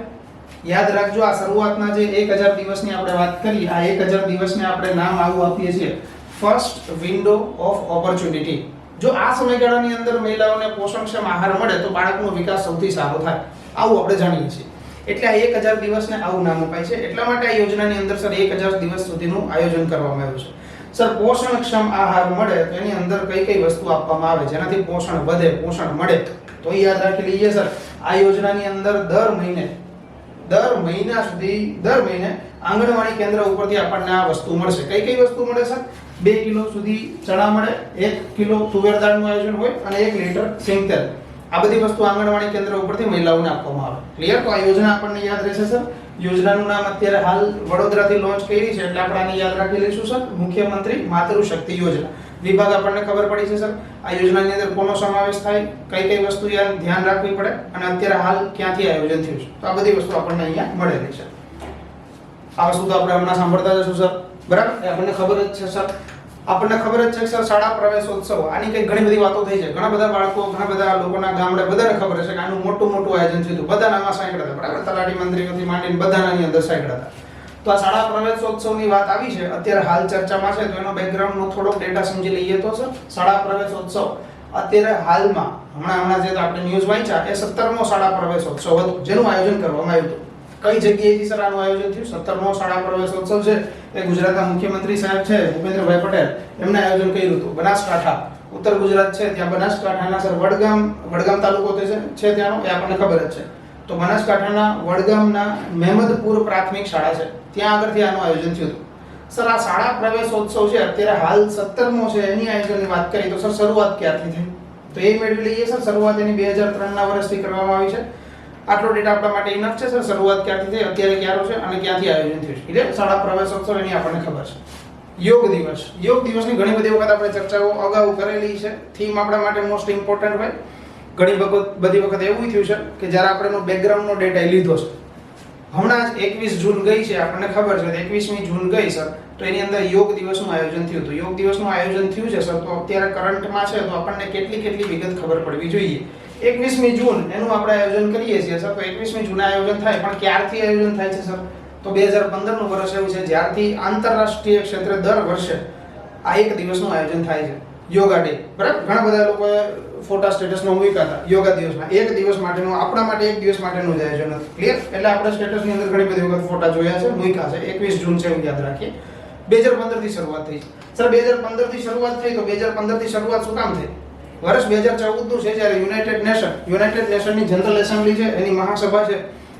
યાદ રાખજો, આ શરૂઆતના જે 1000 દિવસની આપણે વાત કરી, આ 1000 દિવસને આપણે નામ આવું આપીએ છીએ, ફર્સ્ટ વિન્ડો ઓફ ઓપોર્ચ્યુનિટી. જો આ સમયગાળાની અંદર મહિલાઓને પોષણક્ષમ આહાર મળે તો બાળકનો વિકાસ સૌથી સારો થાય, આવું આપણે જાણીએ છીએ. એટલે આ 1000 દિવસને આવું નામ અપાય છે. એટલા માટે આ યોજનાની અંદર સર 1000 દિવસ સુધીનું આયોજન કરવામાં આવ્યું છે. સર પોષણક્ષમ આહાર મળે તો એની અંદર કઈ વસ્તુ આપવામાં આવે જેનાથી પોષણ વધે, પોષણ મળે? તો યાદ રાખી લઈએ સર, આ યોજનાની અંદર દર મહિને આંગણવાડી કેન્દ્ર ઉપરથી આપણને આ વસ્તુ મળશે. કઈ વસ્તુ મળે સર? 2 કિલો સુધી ચણા મળે, 1 કિલો તુવેર દાળનું આયોજન હોય અને 1 લીટર સિંગ તેલ. આ બધી વસ્તુ આંગણવાડી કેન્દ્ર ઉપરથી મહિલાઓને આપવામાં આવે. ક્લિયર? તો આ યોજના આપણને યાદ રહેશે સર. યોજનાનું નામ અત્યારે હાલ વડોદરાથી લોન્ચ કરી છે એટલે આપણે આને યાદ રાખી લઈશું સર, મુખ્યમંત્રી માતૃશક્તિ યોજના. વિભાગ આપણને ખબર પડી છે સર. આ યોજનાની અંદર કોનો સમાવેશ થાય, કઈ વસ્તુ ધ્યાન રાખવી પડે અને અત્યારે હાલ ક્યાંથી આયોજન થયું છે, તો આ બધી વસ્તુ આપણને અહીંયા મળેલી છે. આ વસ્તુ તો આપણે હમણાં સાંભળતા જશું સર, બરાબર? આપણને ખબર જ છે સર. આપણને ખબર જ છે કે સર શાળા પ્રવેશોત્સવ, આની કઈ ઘણી બધી વાતો થઈ છે. ઘણા બધા બાળકો, ઘણા બધા લોકોના ગામડે બધાને ખબર છે કે આનું મોટું આયોજન થયું હતું. બધાના આમાં સાંકળ્યા હતા, બરાબર? તલાટી મંત્રીઓથી માંડીને બધાની અંદર સાંકળ્યા હતા. તો આ શાળા પ્રવેશોત્સવની વાત આવી છે, અત્યારે હાલ ચર્ચામાં છે. તો એનો બેકગ્રાઉન્ડનો થોડોક ડેટા સમજી લઈએ તો સર, શાળા પ્રવેશોત્સવ અત્યારે હાલમાં હમણાં જે આપણે ન્યૂઝ વાંચ્યા એ 17મો શાળા પ્રવેશોત્સવ હતો જેનું આયોજન કરવામાં આવ્યું હતું. કઈ જગ્યાએથી સર આનું આયોજન થયું? 17મો શાળા પ્રવેશોત્સવ છે એ ગુજરાતના મુખ્યમંત્રી સાહેબ છે ભૂપેન્દ્રભાઈ પટેલ, એમને આયોજન કર્યું હતું. બનાસકાંઠા, ઉત્તર ગુજરાત છે ત્યાં બનાસકાંઠાના સર વડગામ તાલુકો છે ત્યાંનો, એ આપણને ખબર જ છે. તો બનાસકાંઠાના વડગામના મહેમદપુર પ્રાથમિક શાળા છે, ત્યાં આગળથી આનું આયોજન થયું હતું. સર આ શાળા પ્રવેશોત્સવ છે અત્યારે હાલ 17મો છે, એની આયોજનની વાત કરીએ તો સર શરૂઆત ક્યારથી થઈ તો એ મેળવી લઈએ સર. શરૂઆત એની 2003ના વર્ષથી કરવામાં આવી છે. આટલો ડેટા આપણા માટે ઇનફ છે સર. શરૂઆત ક્યારથી થઈ, અત્યારે ક્યારો છે અને ક્યાંથી આયોજન થયું છે, એટલે શાળા પ્રવેશોત્સવ એની આપણને ખબર છે. યોગ દિવસ. યોગ દિવસની ઘણી બધી વખત આપણે ચર્ચાઓ અગાઉ કરેલી છે. થીમ આપણા માટે મોસ્ટ ઇમ્પોર્ટન્ટ હોય. ઘણી બધી વખત એવું થયું છે કે જ્યારે આપણે એનો બેકગ્રાઉન્ડનો ડેટા લીધો છે, હમણાં જ 21 જૂન ગઈ છે, આપણને ખબર છે 21મી જૂન ગઈ સર, તો એની અંદર યોગ દિવસનું આયોજન થયું હતું. યોગ દિવસનું આયોજન થયું છે સર, તો અત્યારે કરંટમાં છે તો આપણને કેટલી વિગત ખબર પડવી જોઈએ. 21મી જૂન એનું આપણે આયોજન કરીએ છીએ સર, તો 21મી જૂને આયોજન થાય, પણ ક્યારથી આયોજન થાય છે સર, તો 2015નું વર્ષ એવું છે જ્યારથી આંતરરાષ્ટ્રીય ક્ષેત્રે દર વર્ષે આ એક દિવસનું આયોજન થાય છે, યોગા ડે. બરાબર, ઘણા બધા લોકોએ ફોટા સ્ટેટસમાં મૂક્યા હતા યોગા દિવસમાં. એક દિવસ માટેનું, આપણા માટે એક દિવસ માટેનું જ આયોજન હતું. ક્લિયર? એટલે આપણે સ્ટેટસની અંદર ઘણી બધી વખત ફોટા જોયા છે, મૂક્યા છે. 21 જૂન છે એવું યાદ રાખીએ. 2015 થી શરૂઆત થઈ છે સર. 2015 થી શરૂઆત થઈ, તો 2015 થી શરૂઆત શું કામ થઈ? વર્ષ 2014 નું છે જ્યારે યુનાઇટેડ નેશનની જનરલ એસેમ્બલી છે, એની મહાસભા છે,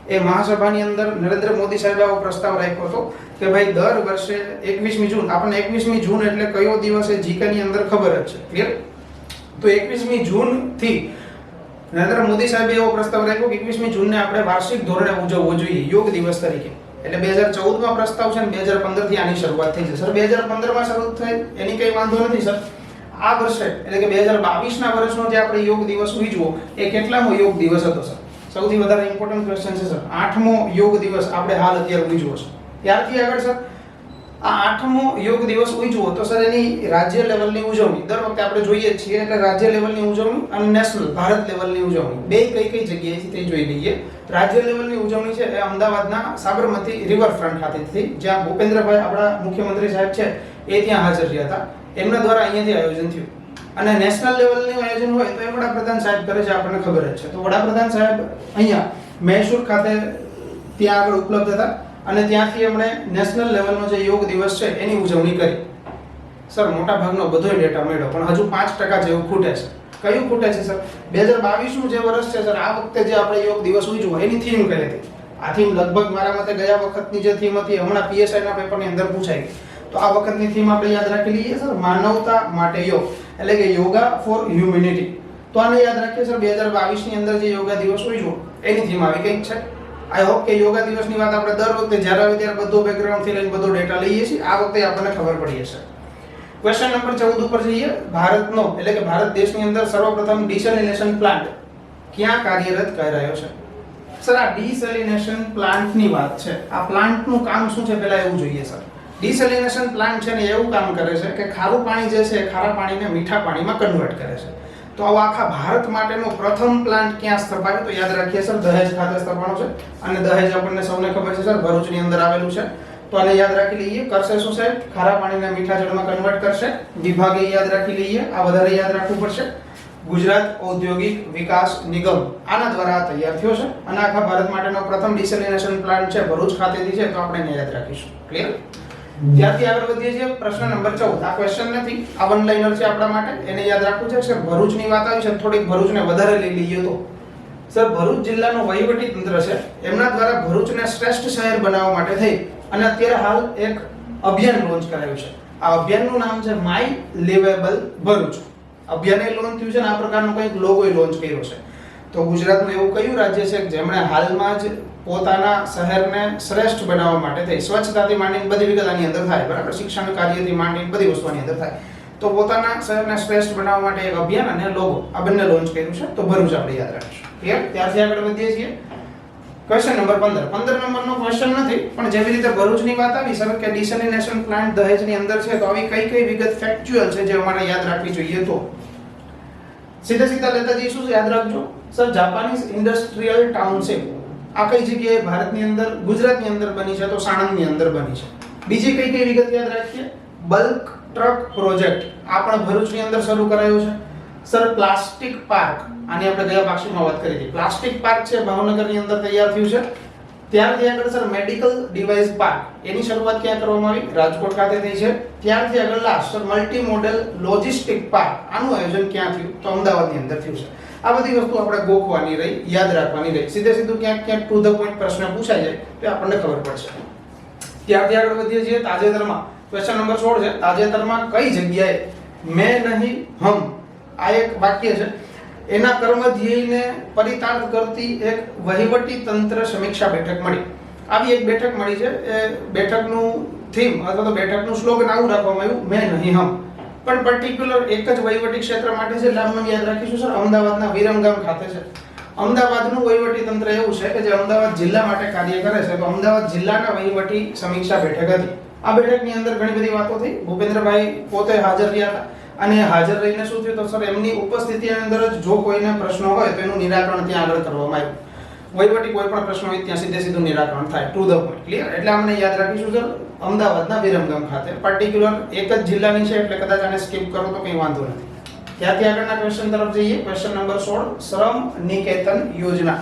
એ મહાસભાની અંદર નરેન્દ્ર મોદી સાહેબે આવો પ્રસ્તાવ રાખ્યો હતો કે ભાઈ દર વર્ષે 21મી જૂન, આપણને 21મી જૂન એટલે કયો દિવસ એ જીકે ની અંદર ખબર જ છે. ક્લિયર? તો 21મી જૂન થી નરેન્દ્ર મોદી સાહેબે એવો પ્રસ્તાવ રાખ્યો કે 21મી જૂનને આપણે વાર્ષિક ધોરણે ઉજવવો જોઈએ યોગ દિવસ તરીકે. એટલે 2014માં પ્રસ્તાવ છે ને 2015 થી આની શરૂઆત થઈ છે સર. 2015માં શરૂ થઈ એની કઈ વાંધો નથી સર. આ વર્ષે એટલે કે 2022ના વર્ષનો જે આપણે યોગ દિવસ ઉજવો એ કેટલામો યોગ દિવસ હતો સર? સૌથી વધારે ઇમ્પોર્ટન્ટ ક્વેશ્ચન છે સર. 8મો યોગ દિવસ આપણે હાલ અત્યારે ઉજવો છે. ત્યારથી આગળ સર આ 8મો યોગ દિવસ ઉજવો તો સર એની રાજ્ય લેવલની ઉજવણી દર વખતે આપણે જોઈએ છીએ, એટલે રાજ્ય લેવલની ઉજવણી અને નેશનલ ભારત લેવલની ઉજવણી બે કઈ જગ્યાએથી તે જોઈ લઈએ. રાજ્ય લેવલની ઉજવણી છે એ અમદાવાદના સાબરમતી રિવરફ્રન્ટ ખાતેથી, જ્યાં ભૂપેન્દ્રભાઈ આપણા મુખ્યમંત્રી સાહેબ છે એ ત્યાં હાજર રહ્યા હતા, એમના દ્વારા અહીંયાથી આયોજન થયું. અને નેશનલ લેવલનું આયોજન હોય તો એ વડાપ્રધાન સાહેબ કરે છે, આપણને ખબર જ છે. તો વડાપ્રધાન સાહેબ અહીંયા મૈસૂર ખાતે ત્યાં આગળ ઉપલબ્ધ હતા અને ત્યાંથી એમણે નેશનલ લેવલનો જે યોગ દિવસ છે એની ઉજવણી કરી. સર મોટા ભાગનો બધો ડેટા મળ્યો, પણ હજુ 5% જેવું ખૂટે છે. કયું ખૂટે છે સર? 2022નું જે વર્ષ છે સર, આ વખતે જે આપણે યોગ દિવસ ઉજવો એની થીમ કઈ હતી? આ થીમ લગભગ મારા મતે ગયા વખતની જે થીમ હતી હમણાં પીએસઆઈના પેપરની અંદર પૂછાઈ ગઈ. તો આ વખતની થીમ આપણે યાદ રાખી લઈએ સર, માનવતા માટે યોગ, એટલે કે યોગા ફોર હ્યુમેનિટી. તો આને યાદ રાખીએ સર. 2022ની અંદર જે યોગા દિવસ ઉજવો એની થીમ આવી કંઈક છે. આઈ હોપ કે યોગા દિવસની વાત આપણે દર વખતે જ્યારે આવે ત્યારે બધો બેકગ્રાઉન્ડથી લઈને બધો ડેટા લઈએ છીએ. આ વખતે આપણને ખબર પડી હશે. ક્વેશ્ચન નંબર 14 ઉપર જઈએ. ભારતનો એટલે કે ભારત દેશની અંદર સર્વપ્રથમ ડિસેલિનેશન પ્લાન્ટ ક્યાં કાર્યરત કરાયો છે? સર આ ડિસેલિનેશન પ્લાન્ટની વાત છે. આ પ્લાન્ટનું કામ શું છે પહેલા એવું જોઈએ સર. ડિસેલિનેશન પ્લાન્ટ છે ને એવું કામ કરે છે કે ખારું પાણી જે છે ખારા પાણીને મીઠા પાણીમાં કન્વર્ટ કરે છે. તો આવો આખા ભારત માટેનો પ્રથમ પ્લાન્ટ ક્યાં સ્થપાયો? તો યાદ રાખીએ સર, દહેજ ખાતે સ્થપાણો છે. અને દહેજ આપણને સૌને ખબર છે સર, ભરૂચની અંદર આવેલું છે. તો આને યાદ રાખી લઈએ. કરશે શું સાહેબ? ખારા પાણીને મીઠા જળમાં કન્વર્ટ કરશે. વિભાગે યાદ રાખી લઈએ, આ વધારે યાદ રાખવું પડશે. ગુજરાત ઔદ્યોગિક વિકાસ નિગમ આના દ્વારા તૈયાર થયો છે અને આખા ભારત માટેનો પ્રથમ ડિસેલિનેશન પ્લાન્ટ છે ભરૂચ ખાતેથી છે, તો આપણે એને યાદ રાખીશું. ક્લિયર? ત્યારથી આગળ વધીએ છીએ. પ્રશ્ન નંબર 14. આ ક્વેશ્ચન નથી, આ વન લાઇનર છે આપણા માટે, એને યાદ રાખવું છે. સર ભરૂચની વાત આવી છે, થોડીક ભરૂચને વધારે લઈ લઈએ તો સર ભરૂચ જિલ્લાનું વહીવટી તંત્ર છે, એમના દ્વારા ભરૂચને શ્રેષ્ઠ શહેર બનાવવા માટે થઈ અને અત્યારે હાલ એક અભિયાન લોન્ચ કરાયું છે. આ અભિયાનનું નામ છે માય લિવેબલ ભરૂચ. અભિયાન લોન્ચ થયું છે અને આ પ્રકારનો કંઈક લોગો લોન્ચ કર્યો છે. તો ગુજરાતનું એવું કયું રાજ્ય છે કે જેમણે હાલમાં જ પોતાના શહેરને શ્રેષ્ઠ બનાવવા માટે થઈ, સ્વચ્છતાથી માંડીને બધી વિગત આની અંદર થાય, બરાબર, શિક્ષણ કાર્યથી માંડીને બધી વસ્તુની અંદર થાય, તો પોતાના શહેરને શ્રેષ્ઠ બનાવવા માટે એક અભિયાન અને લોગો આ બંને લોન્ચ કર્યું છે. તો ભરૂચ આપણે યાદ રાખીશું. ક્લિયર? ત્યારથી આગળ વધીએ છીએ. Question number 15. 15 નંબરનો ક્વેશ્ચન નથી, પણ જેવી રીતે ભરૂચની વાત આવી સર કે ડિસેલિનેશન પ્લાન્ટ દહેજની અંદર છે, તો આવી કઈ વિગત ફેક્ચ્યુઅલ છે જે અમારે યાદ રાખવી જોઈએ? તો સીધા લેતા જઈશું. યાદ રાખજો સર, જાપાનીઝ ઇન્ડસ્ટ્રીયલ ટાઉનશીપ આ કઈ જગ્યાએ ભારતની અંદર, ગુજરાતની અંદર બની છે? તો સાણંદની અંદર બની છે. બીજી કઈ વિગત યાદ રાખીએ? બલ્ક ટ્રક પ્રોજેક્ટ આ પણ ભરૂચની અંદર શરૂ કરાયો છે. સર પ્લાસ્ટિક પાર્ક, આની આપણે ગયા પાક્ષીમાં વાત કરી હતી, પ્લાસ્ટિક પાર્ક છે ભાવનગરની અંદર તૈયાર થયું છે. ત્યારથી આગળ સર મેડિકલ ડિવાઇસ પાર્ક, એની શરૂઆત ક્યાં કરવામાં આવી? રાજકોટ ખાતે થઈ છે. ત્યારથી આગળ last sir multi model logistic park, આનું આયોજન ક્યાં થયું? તો અમદાવાદની અંદર થયું છે. આ બધી વસ્તુ આપણે ગોખવાની રહી, યાદ રાખવાની રહી. સીધું ક્યાંક ટુ ધ પોઈન્ટ પ્રશ્ન પૂછાય જાય તો આપણને ખબર પડશે. ત્યારથી આગળ વધીએ છીએ. તાજેતરમાં ક્વેશ્ચન નંબર 16 છે, તાજેતરમાં કઈ જગ્યાએ મેં નહીં હમ, આ એક વાક્ય છે, એના કર્મ ધ્યેયને પરિતાર્થ કરતી એક વહીવટી તંત્ર સમીક્ષા બેઠક મળી. આવી એક બેઠક મળી છે. એ બેઠકનું થીમ અથવા તો બેઠકનું સ્લોગન આવું રાખવામાં આવ્યું, મેં નહીં હમ. પણ પર્ટિક્યુલર એક જ વહીવટી ક્ષેત્ર માટે છે એટલે આપણે યાદ રાખીશું સર, અમદાવાદના વિરમગામ ખાતે છે. અમદાવાદનું વહીવટી તંત્ર એવું છે કે જે અમદાવાદ જિલ્લા માટે કાર્ય કરે છે. તો અમદાવાદ જિલ્લાના વહીવટી સમીક્ષા બેઠક હતી. આ બેઠકની અંદર ઘણી બધી વાતો થઈ. ભૂપેન્દ્રભાઈ પોતે હાજર રહ્યા હતા અને હાજર રહીને શું થયું તો સર, એમની ઉપસ્થિતિની અંદર જ જો કોઈને પ્રશ્નો હોય તો એનું નિરાકરણ ત્યાં આગળ કરવામાં આવ્યું. વહીવટી કોઈ પણ પ્રશ્ન હોય ત્યાં સીધું નિરાકરણ થાય, ટુ ધ પોઈન્ટ. ક્લિયર? એટલે આપણે યાદ રાખીશું સર, અમદાવાદના વિરમગામ ખાતે. પર્ટિક્યુલર એક જ જિલ્લાની છે એટલે કદાચ આને સ્કીપ કરો તો કંઈ વાંધો નથી. ત્યાંથી આગળના ક્વેશ્ચન તરફ જઈએ. ક્વેશ્ચન નંબર 16, શ્રમ નિકેતન યોજના.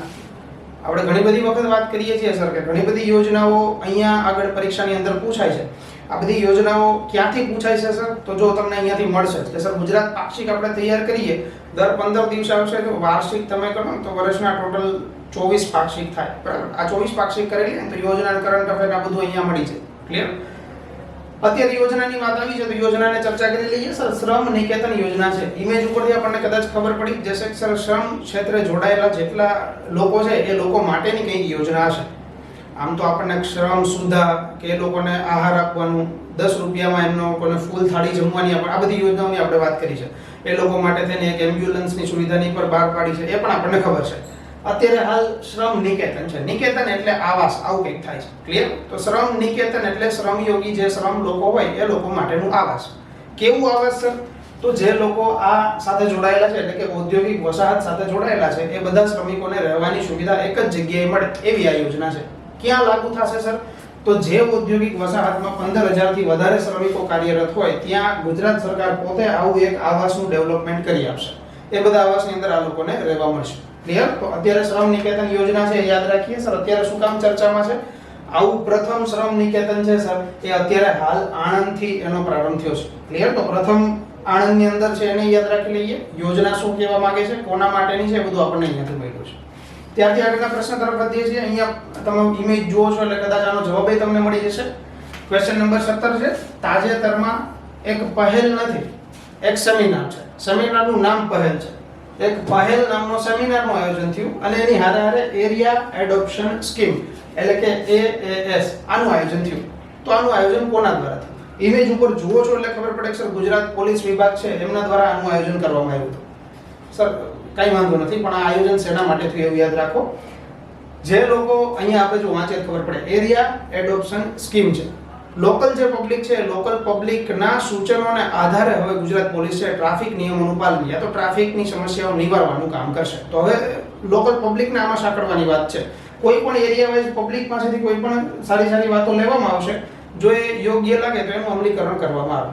આપણે ઘણી બધી વખત વાત કરીએ છીએ સર કે ઘણી બધી યોજનાઓ અહીંયા આગળ પરીક્ષાની અંદર પૂછાય છે. આ બધી યોજનાઓ ક્યાંથી પૂછાય છે સર? તો જો તમને અહીંયાથી મળશે કે સર ગુજરાત પાક્ષિક આપણે તૈયાર કરીએ, દર 15 દિવસ આવશે તો વાર્ષિક તમે કરો તો વર્ષના ટોટલ 24 પાક્ષિક થાય. બરાબર? આ 24 પાક્ષિક કરેલી ને તો યોજના, કરંટ અફેર આ બધું અહીંયા મળી છે. ક્લિયર? અત્યારે યોજનાની વાત આવી છે તો યોજનાને ચર્ચા કરી લઈએ સર. શ્રમ નિકેતન યોજના છે. ઇમેજ ઉપરથી આપણને કદાચ ખબર પડી જશે કે સર શ્રમ ક્ષેત્રે જોડાયેલા જેટલા લોકો છે એ લોકો માટેની કઈ યોજના છે. આમ તો આપણને શ્રમ સુધા કે એ લોકોને આહાર આપવાનું, 10 રૂપિયામાં એમનો કોને ફૂલ થાળી જમવાની, આ બધી યોજનાઓની આપણે વાત કરી છે. એ લોકો માટે થઈને એક એમ્બ્યુલન્સની સુવિધાની પર બહાર પાડી છે, એ પણ આપણને ખબર છે. અત્યારે હાલ શ્રમ નિકેતન છે. નિકેતન એટલે આવાસ, આવું કંઈક થાય છે. ક્લિયર? તો શ્રમ નિકેતન એટલે શ્રમયોગી જે શ્રમ લોકો હોય એ લોકો માટેનું આવાસ. કેવું આવાસ સર? તો જે લોકો આ સાથે જોડાયેલા છે એટલે કે ઔદ્યોગિક વસાહત સાથે જોડાયેલા છે એ બધા શ્રમિકોને રહેવાની સુવિધા એક જ જગ્યાએ મળે એવી આ યોજના છે. ક્યાં લાગુ થશે સર? તો જે ઔદ્યોગિક વસાહતમાં 15,000 થી વધારે શ્રમિકો કાર્યરત હોય ત્યાં ગુજરાત સરકાર પોતે આવું એક આવાસનું ડેવલપમેન્ટ કરી આપશે. એ બધા આવાસની અંદર આ લોકોને રહેવા મળશે. ક્લિયર? તો અત્યારે શ્રમ નિકેતન યોજના છે, યાદ રાખીએ સર. અત્યારે શું કામ ચર્ચામાં છે? આવું પ્રથમ શ્રમ નિકેતન છે સર, એ અત્યારે હાલ આણંદથી એનો પ્રારંભ થયો છે. ક્લિયર? તો પ્રથમ આણંદની અંદર છે, એને યાદ રાખી લઈએ. યોજના શું કહેવા માંગે છે, કોના માટેની છે, બધું આપણને અહીંયાથી મળ્યું છે. ત્યારથી આગળના પ્રશ્ન તરફ વધીએ છીએ. અહીંયા તમે ઇમેજ જુઓ છો એટલે કદાચ આનો જવાબ તમને મળી જશે. ક્વેશ્ચન નંબર 17 છે, તાજેતરમાં એક પહેલ નથી, એક સેમિનાર છે. સેમિનારનું નામ પહેલ છે. એક પહેલ નામનો સેમિનારનું આયોજન થયું અને એની હારે હારે એરિયા એડોપ્શન સ્કીમ એટલે કે AAS આનું આયોજન થયું. તો આનું આયોજન કોના દ્વારા થયું? ઇમેજ ઉપર જુઓ છો એટલે ખબર પડે કે સર ગુજરાત પોલીસ વિભાગ છે એમના દ્વારા આનું આયોજન કરવામાં આવ્યું હતું. સર કઈ વાંધો નથી, પણ આ આયોજન શેના માટે થયું એવું યાદ રાખો. જે લોકો અહીંયા આપણે જો વાંચે ખબર પડે, એરિયા એડોપ્શન સ્કીમ છે. લોકલ જે પબ્લિક છે, લોકલ પબ્લિકના સૂચનોને આધારે હવે ગુજરાત પોલીસ છે ટ્રાફિક નિયમોનું પાલન યા તો ટ્રાફિકની સમસ્યાઓ નિવારવાનું કામ કરશે. તો હવે લોકલ પબ્લિકને આમાં સાંકળવાની વાત છે. કોઈ પણ એરિયા વાઇઝ પબ્લિક પાસેથી કોઈ પણ સારી સારી વાતો લેવામાં આવશે. જો એ યોગ્ય લાગે તો એનું અમલીકરણ કરવામાં આવે.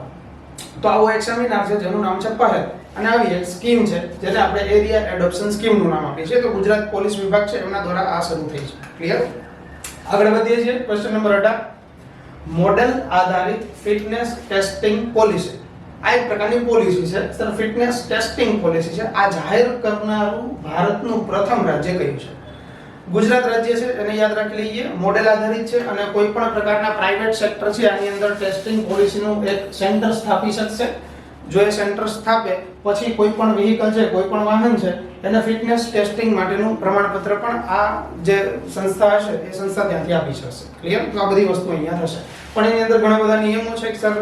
તો આવો એક સેમિનાર છે જેનું નામ છે પહેલ, અને આવી એક સ્કીમ છે જેને આપણે એરિયા એડોપ્શન સ્કીમનું નામ આપીએ છીએ. તો ગુજરાત પોલીસ વિભાગ છે એમના દ્વારા આ શરૂ થઈ છે. ક્લિયર? આગળ વધીએ છીએ. ક્વેશ્ચન નંબર 18, મોડેલ આધારિત ફિટનેસ ટેસ્ટિંગ પોલિસી. આ એક પ્રકારની પોલિસી છે સર, ફિટનેસ ટેસ્ટિંગ પોલિસી છે. આ જાહેર કરનારું ભારતનું પ્રથમ રાજ્ય કયું છે? ગુજરાત રાજ્ય છે, એને યાદ રાખી લઈએ. મોડેલ આધારિત છે અને કોઈ પણ પ્રકારના પ્રાઇવેટ સેક્ટર છે આની અંદર ટેસ્ટિંગ પોલિસીનું એક સેન્ટર સ્થાપી શકશે. જો એ સેન્ટર સ્થાપે પછી કોઈ પણ વ્હીકલ છે, કોઈ પણ વાહન છે, એને ફિટનેસ ટેસ્ટિંગ માટેનું પ્રમાણપત્ર પણ આ જે સંસ્થા હશે એ સંસ્થા ત્યાંથી આપી શકશે. ક્લિયર? તો આ બધી વસ્તુ અહીંયા થશે. પણ એની અંદર ઘણા બધા નિયમો છે કે સર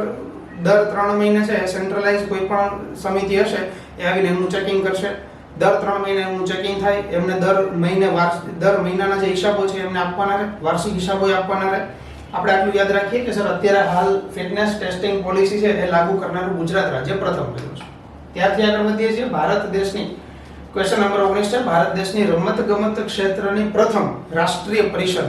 દર 3 મહિને છે સેન્ટ્રલાઇઝ કોઈ પણ સમિતિ હશે એ આવીને એમનું ચેકિંગ કરશે. દર 3 મહિને એમનું ચેકિંગ થાય. એમને દર મહિનાના જે હિસાબો છે એમને આપવાના રહે, વાર્ષિક હિસાબો આપવાના રહે. આપણે આટલું યાદ રાખીએ કે સર અત્યારે હાલ ફિટનેસ ટેસ્ટિંગ પોલિસી છે એ લાગુ કરનારું ગુજરાત રાજ્ય પ્રથમ રહ્યું છે. ત્યારથી આગળ વધીએ છીએ. ભારત દેશની ક્વેશ્ચન નંબર 19 છે, ભારત દેશની રમતગમત ક્ષેત્રની પ્રથમ રાષ્ટ્રીય પરિષદ.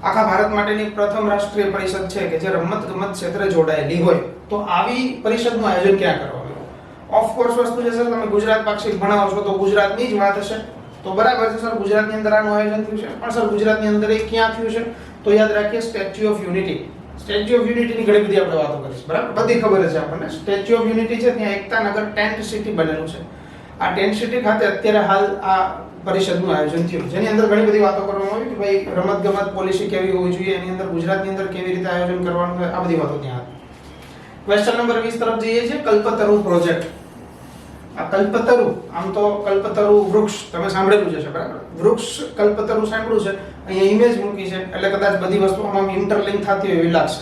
આખા ભારત માટેની પ્રથમ રાષ્ટ્રીય પરિષદ છે કે જે રમતગમત ક્ષેત્રે જોડાયેલી હોય. તો આવી પરિષદનું આયોજન ક્યાં કરવાનું? ઓફકોર્સ વસ્તુ છે સર, તમે ગુજરાત પાક્ષિક ભણાવો છો તો ગુજરાતની જ વાત હશે. તો બરાબર છે સર, ગુજરાતની અંદર આનું આયોજન થયું છે. પણ સર ગુજરાતની અંદર એ ક્યાં થયું છે? તો યાદ રાખીએ statue of unity. Statue of યુનિટીની ઘણી બધી આપણે વાતો કરીશું. બરાબર? બધી ખબર છે આપણને. સ્ટેચ્યુ ઓફ યુનિટી છે ત્યાં એકતાનગર ટેન્ટ સિટી બનેલું છે. આ ટેન્ટ સિટી ખાતે અત્યારે હાલ આ પરિષદનું આયોજન થયું, જેની અંદર ઘણી બધી વાતો કરવામાં આવી કે ભાઈ રમતગમત પોલિસી કેવી હોવી જોઈએ, એની અંદર ગુજરાતની અંદર કેવી રીતે આયોજન કરવાનું છે, આ બધી વાતો ત્યાં હતી. ક્વેશ્ચન નંબર 20 તરફ જઈએ છીએ. કલ્પતરુ પ્રોજેક્ટ. આ કલ્પતરુ, આમ તો કલ્પતરુ વૃક્ષ તમે સાંભળેલું જ હશે, બરાબર? વૃક્ષ કલ્પતરુ સાંભળ્યું છે, અહીંયા ઇમેજ મૂકી છે એટલે કદાચ બધી વસ્તુઓમાં ઇન્ટરલિંક થતી હોય એવી લાગશે.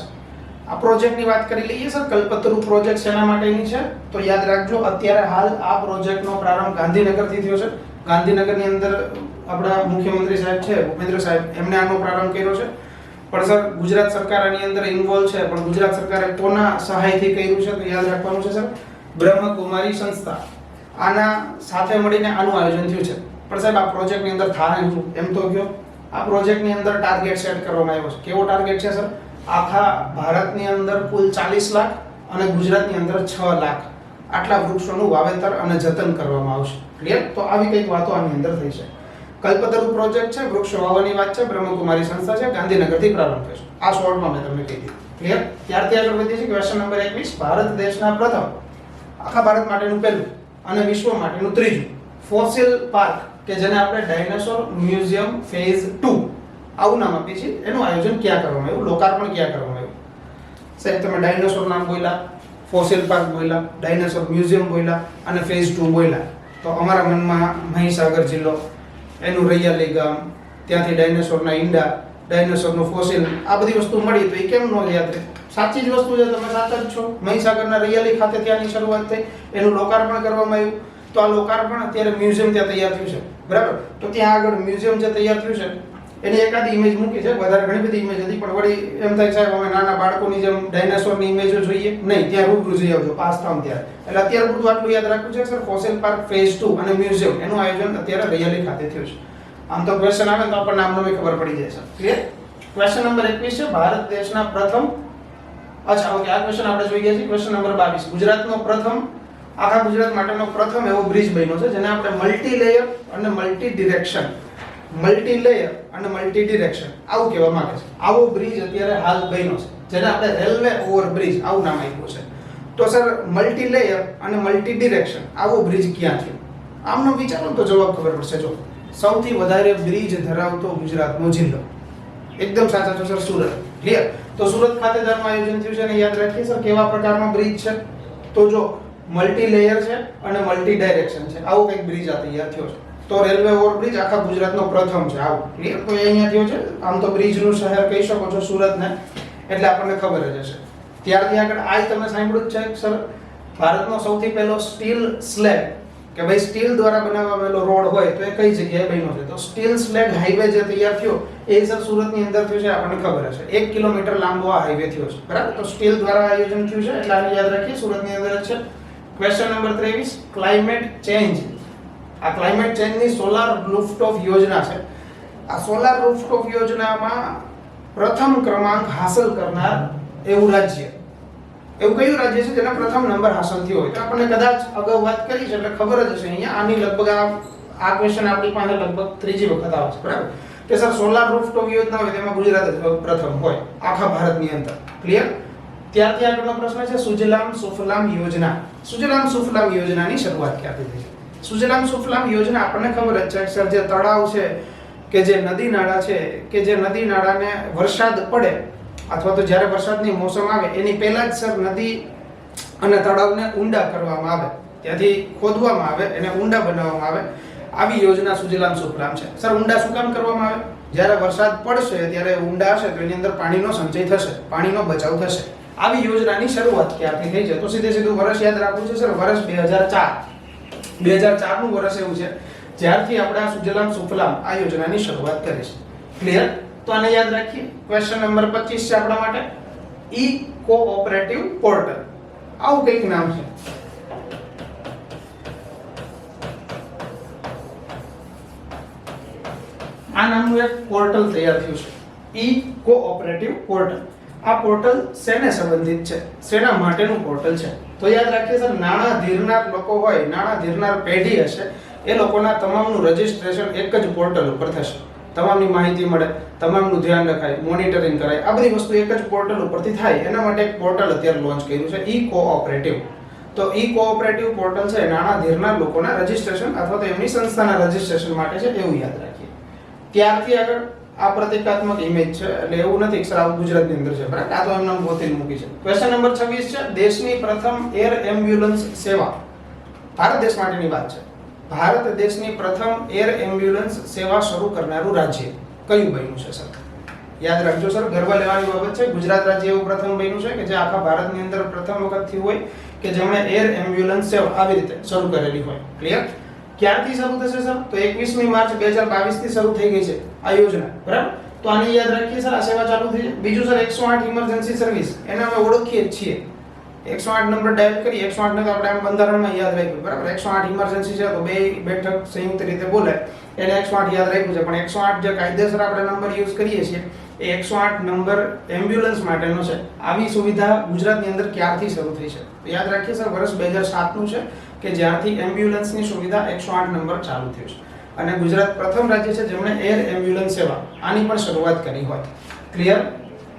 આ પ્રોજેક્ટની વાત કરી લઈએ સર. કલ્પતરુ પ્રોજેક્ટ શેના માટેની છે તો યાદ રાખજો, અત્યારે હાલ આ પ્રોજેક્ટનો પ્રારંભ ગાંધીનગરથી થયો છે. ગાંધીનગરની અંદર આપણા મુખ્યમંત્રી સાહેબ છે, ભૂપેન્દ્ર સાહેબ, એમને આનો પ્રારંભ કર્યો છે. પણ સર ગુજરાત સરકાર આની અંદર ઇન્વોલ્વ છે, પણ ગુજરાત સરકારે કોના સહાયથી કર્યું છે તો યાદ રાખવાનું છે સર, બ્રહ્મકુમારી સંસ્થા. આના સાથે મળીને આનું આયોજન થયું છે. પણ સાહેબ આ પ્રોજેક્ટની અંદર થાય શું એમ તો કયો. આ પ્રોજેક્ટની અંદર ટાર્ગેટ સેટ કરવામાં આવ્યો છે. કેવો ટાર્ગેટ છે સર? આખા ભારતની અંદર કુલ 40 લાખ અને ગુજરાતની અંદર 6 લાખ આટલા વૃક્ષોનું વાવેતર અને જતન કરવામાં આવશે. ક્લિયર? તો આવી કંઈક વાતો આની અંદર થઈ છે. કલ્પતરુ પ્રોજેક્ટ છે, વૃક્ષો વાવવાની વાત છે, બ્રહ્મકુમારી સંસ્થા છે, ગાંધીનગરથી પ્રારંભ થયો છે. આ શોર્ટમાં મેં તમને કહી દીધું. ક્લિયર? ત્યારથી આગળ વધીએ છીએ. Question number 21. ભારત દેશના પ્રથમ, આખા ભારત માટેનું પહેલું અને વિશ્વ માટેનું ત્રીજું ફોસિલ પાર્ક, કે જેને આપણે ડાયનાસોર મ્યુઝિયમ ફેઝ 2 આવું નામ આપીએ છીએ, એનું આયોજન ક્યાં કરવામાં આવ્યું, લોકાર્પણ ક્યાં કરવામાં આવ્યું? સાહેબ તમે ડાયનાસોર નામ બોલ્યા, ફોસિલ પાર્ક બોલ્યા, ડાયનાસોર મ્યુઝિયમ બોલ્યા અને ફેઝ 2 બોલ્યા, તો અમારા મનમાં મહીસાગર જિલ્લો, એનું રૈયાલી ગામ, ત્યાંથી ડાયનાસોરના ઈંડા, ડાયનાસોરનો ફોસિલ, આ બધી વસ્તુ મળી તો એ કેમ ન યાદ રહે? સાચી જ વસ્તુ છે, તમે સાચા જ છો. મહીસાગરના રૈયાલી ખાતે ત્યાંની શરૂઆત થઈ, એનું લોકાર્પણ કરવામાં આવ્યું. તો આ લોકાર્પણ અત્યારે મ્યુઝિયમ ત્યાં તૈયાર થયું છે, બરાબર? તો ત્યાં આગળ મ્યુઝિયમ જે તૈયાર થયું છે એની એકાદી ઇમેજ મૂકી છે, વધારે ઘણી બધી ઇમેજ હતી, પણ વળી એમ થાય સાહેબ અમે નાના બાળકોની જેમ ડાયનાસોરની ઇમેજો જોઈએ નહીં, ત્યાં રૂબરૂ જઈ આવજો પાસ થાવ ત્યારે. એટલે અત્યારે બધું આટલું યાદ રાખવું છે સર. ફોસિલ પાર્ક ફેઝ 2 અને મ્યુઝિયમ એનું આયોજન અત્યારે રૈયાલી ખાતે થયું છે. આમ તો ક્વેશ્ચન આવે તો આપણને નામનો ખબર પડી જાય છે. ક્લિયર? ક્વેશ્ચન નંબર 21 છે ભારત દેશના પ્રથમ, અચ્છા ઓકે, આ ક્વેશ્ચન આપણે જોઈ ગયા છે. Question number 22. ગુજરાતનો પ્રથમ, આખા ગુજરાત માટેનો પ્રથમ એવો બ્રિજ બન્યો છે જેને આપણે મલ્ટી લેયર અને મલ્ટી ડિરેક્શન, મલ્ટી લેયર અને મલ્ટી ડિરેક્શન આવું કહેવા માંગે છે. આવો બ્રિજ અત્યારે હાલ બન્યો છે જેને આપણે રેલવે ઓવરબ્રિજ આવું નામ આપ્યું છે. તો સર મલ્ટી લેયર અને મલ્ટી ડિરેક્શન આવો બ્રિજ ક્યાં થયો? આમનો વિચારો તો જવાબ ખબર પડશે. જો સૌથી વધારે બ્રિજ ધરાવતો ગુજરાતનો જિલ્લો, એકદમ સાચા છો સર, સુરત. ક્લિયર? તો સુરત ખાતે આનું આયોજન થયું છે અને યાદ રાખીએ સર કેવા પ્રકારનો બ્રિજ છે તો જો મલ્ટી લેયર છે અને મલ્ટી ડાયરેક્શન છે, આવો કંઈક બ્રિજ આ તૈયાર થયો છે. તો રેલવે ઓવરબ્રિજ આખા ગુજરાતનો પ્રથમ છે આવું. ક્લિયર? તો અહીંયા થયો છે. આમ તો બ્રિજનું શહેર કહી શકો છો સુરતને, એટલે આપણને ખબર જ હશે. ત્યારથી આગળ આ તમે સાંભળ્યું જ છે સર, ભારતનો સૌથી પહેલો સ્ટીલ સ્લેબ, કે ભાઈ સ્ટીલ દ્વારા બનાવવામાં રોડ હોય તો એ કઈ જગ્યાએ બન્યો છે? તો સ્ટીલ સ્લેબ હાઈવે જે તૈયાર થયો એ સર સુરતની અંદર થયો છે, આપણને ખબર હશે. 1 કિલોમીટર લાંબો આ હાઈવે થયો છે, બરાબર? તો સ્ટીલ દ્વારા આયોજન થયું છે એટલે આને યાદ રાખીએ, સુરતની અંદર જ છે. Question number 23. Climate change. આ ક્લાઇમેટ ચેન્જની સોલાર રૂફટોપ યોજના છે. આ સોલાર રૂફટોપ યોજનામાં પ્રથમ ક્રમાંક હાંસલ કરનાર એવું રાજ્ય, એવું કયું રાજ્ય છે જેના પ્રથમ નંબર હાંસલ થયો હોય? તો આપણને કદાચ અગાઉ વાત કરી છે એટલે ખબર જ હશે. અહીંયા આની લગભગ આ ક્વેશ્ચન આપણી પાસે લગભગ ત્રીજી વખત આવે છે, બરાબર? કે સર સોલાર રૂફટોપ યોજના હોય તેમાં ગુજરાત જ પ્રથમ હોય આખા ભારતની અંદર. ક્લિયર? ત્યારથી આગળનો પ્રશ્ન છે સુજલામ સુફલામ યોજના. સુજલામ સુફલામ યોજનાની શરૂઆત ક્યાંથી થઈ છે? સુજલામ સુફલામ યોજના આપણને ખબર જ છે સર, જે તળાવ છે કે જે નદી નાળા છે કે જે નદી નાળાને વરસાદ પડે અથવા તો જ્યારે વરસાદની મોસમ આવે એની પહેલા જ સર નદી અને તળાવને ઊંડા કરવામાં આવે, ત્યાંથી ખોદવામાં આવે, એને ઊંડા બનાવવામાં આવે. આવી યોજના સુજલામ સુફલામ છે. સર ઊંડા શું કામ કરવામાં આવે? જ્યારે વરસાદ પડશે ત્યારે ઊંડા હશે તો એની અંદર પાણીનો સંચય થશે, પાણીનો બચાવ થશે. આવી યોજનાની શરૂઆત ક્યાંથી થઈ છે? તો સીધું વર્ષ યાદ રાખવું છે સર, વર્ષ 2004 નું વર્ષ એવું છે જ્યારથી આપણે આ સુજલામ સુફલામ આ યોજનાની શરૂઆત કરી છે. ક્લિયર? તો આને યાદ રાખીએ. ક્વેશ્ચન નંબર 25 છે આપણા માટે ઈ કોઓપરેટિવ પોર્ટલ. આવું કંઈક નામ છે. આ નામનું એક પોર્ટલ તૈયાર થયું છે, ઈ કોઓપરેટિવ પોર્ટલ. આ પોર્ટલ શેને સંબંધિત છે, શેના માટેનું પોર્ટલ છે? તો યાદ રાખીએ સર, નાણાં ધીરનાર લોકો હોય, નાણાં ધીરનાર પેઢી હશે, એ લોકોના તમામનું રજીસ્ટ્રેશન એક જ પોર્ટલ ઉપર થશે. તમામની માહિતી મળે, તમામનું ધ્યાન રખાય, મોનિટરિંગ કરાય, આ બધી વસ્તુ એક જ પોર્ટલ ઉપરથી થાય. એના માટે એક પોર્ટલ અત્યારે લોન્ચ કર્યું છે, ઈ કોઓપરેટિવ. તો ઈ કોઓપરેટિવ પોર્ટલ છે નાણાં ધીરનાર લોકોના રજીસ્ટ્રેશન અથવા તો એમની સંસ્થાના રજીસ્ટ્રેશન માટે છે, એવું યાદ રાખીએ. ત્યારથી આગળ આ પ્રતિકાત્મક ઇમેજ છે એટલે એવું નથી કે સર આવું ગુજરાતની અંદર છે બરાબર. આ તો એમને ગોતીને મૂકી છે. ક્વેશ્ચન નંબર 26 છે દેશની પ્રથમ એર એમ્બ્યુલન્સ સેવા ભારત દેશ માટેની વાત છે. ભારત દેશની પ્રથમ એર એમ્બ્યુલન્સ સેવા શરૂ કરનારું રાજ્ય કયું બન્યું છે સર? યાદ રાખજો સર, ગર્વ લેવાની બાબત છે. ગુજરાત રાજ્ય એવું પ્રથમ બન્યું છે કે જે આખા ભારતની અંદર પ્રથમ વખત થયું હોય કે જેમણે એર એમ્બ્યુલન્સ સેવા આવી રીતે શરૂ કરેલી હોય. ક્લિયર? ક્યારથી શરૂ થશે સર? તો 21મી માર્ચ 2022 થી શરૂ થઈ ગઈ છે આ યોજના બરાબર. તો આની યાદ રાખીએ સર, આ સેવા ચાલુ થઈ છે. બીજું સર 108 ઇમરજન્સી સર્વિસ, એને અમે ઓળખીએ જ છીએ. 108 નંબર ડાયલ કરી, 108 ને તો આપણે આમ બંધારણમાં યાદ રાખ્યું બરાબર. 108 ઇમરજન્સી છે તો બે બેઠક સંયુક્ત રીતે બોલે એને 108 યાદ રાખ્યું છે. પણ 108 જે કાયદેસર આપણે નંબર યુઝ કરીએ છીએ એ 108 નંબર એમ્બ્યુલન્સ માટેનો છે. આવી સુવિધા ગુજરાતની અંદર ક્યારથી શરૂ થઈ છે? તો યાદ રાખીએ સર, વર્ષ 2007 નું છે કે જ્યારથી એમ્બ્યુલન્સની સુવિધા 108 નંબર ચાલુ થયું છે. અને ગુજરાત પ્રથમ રાજ્ય છે જેમણે એર એમ્બ્યુલન્સ સેવા આની પણ શરૂઆત કરી હોય. ક્લિયર?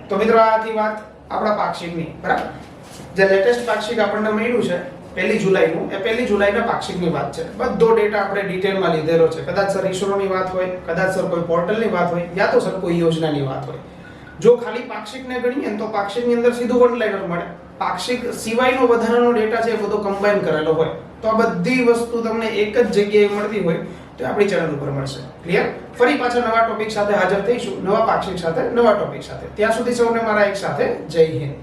તો મિત્રો આ હતી વાત આપણા પાક્ષિકની બરાબર. જે લેટેસ્ટ પાક્ષિક આપણને મળ્યું છે 1 જુલાઈનું, એ 1 જુલાઈના પાક્ષિકની વાત છે. બધો ડેટા આપણે ડિટેલમાં લીધેલો છે. કદાચ સર ઇસરોની વાત હોય, કદાચ સર કોઈ પોર્ટલની વાત હોય, યા તો સર કોઈ યોજનાની વાત હોય. જો ખાલી પાક્ષિકને ગણીએ ને તો પાક્ષિકની અંદર સીધું વન લાઇનર મળે. પાક્ષિક સિવાયનો વધારાનો ડેટા છે એ બધો કમ્બાઈન કરેલો હોય. તો આ બધી વસ્તુ તમને એક જ જગ્યાએ મળતી હોય તો આપણી ચેનલ ઉપર મળશે. ક્લિયર? ફરી પાછા નવા ટોપિક સાથે હાજર થઈશું, નવા પાક્ષિક સાથે, નવા ટોપિક સાથે. ત્યાં સુધી સૌને મારા એક સાથે જય હિન્દ.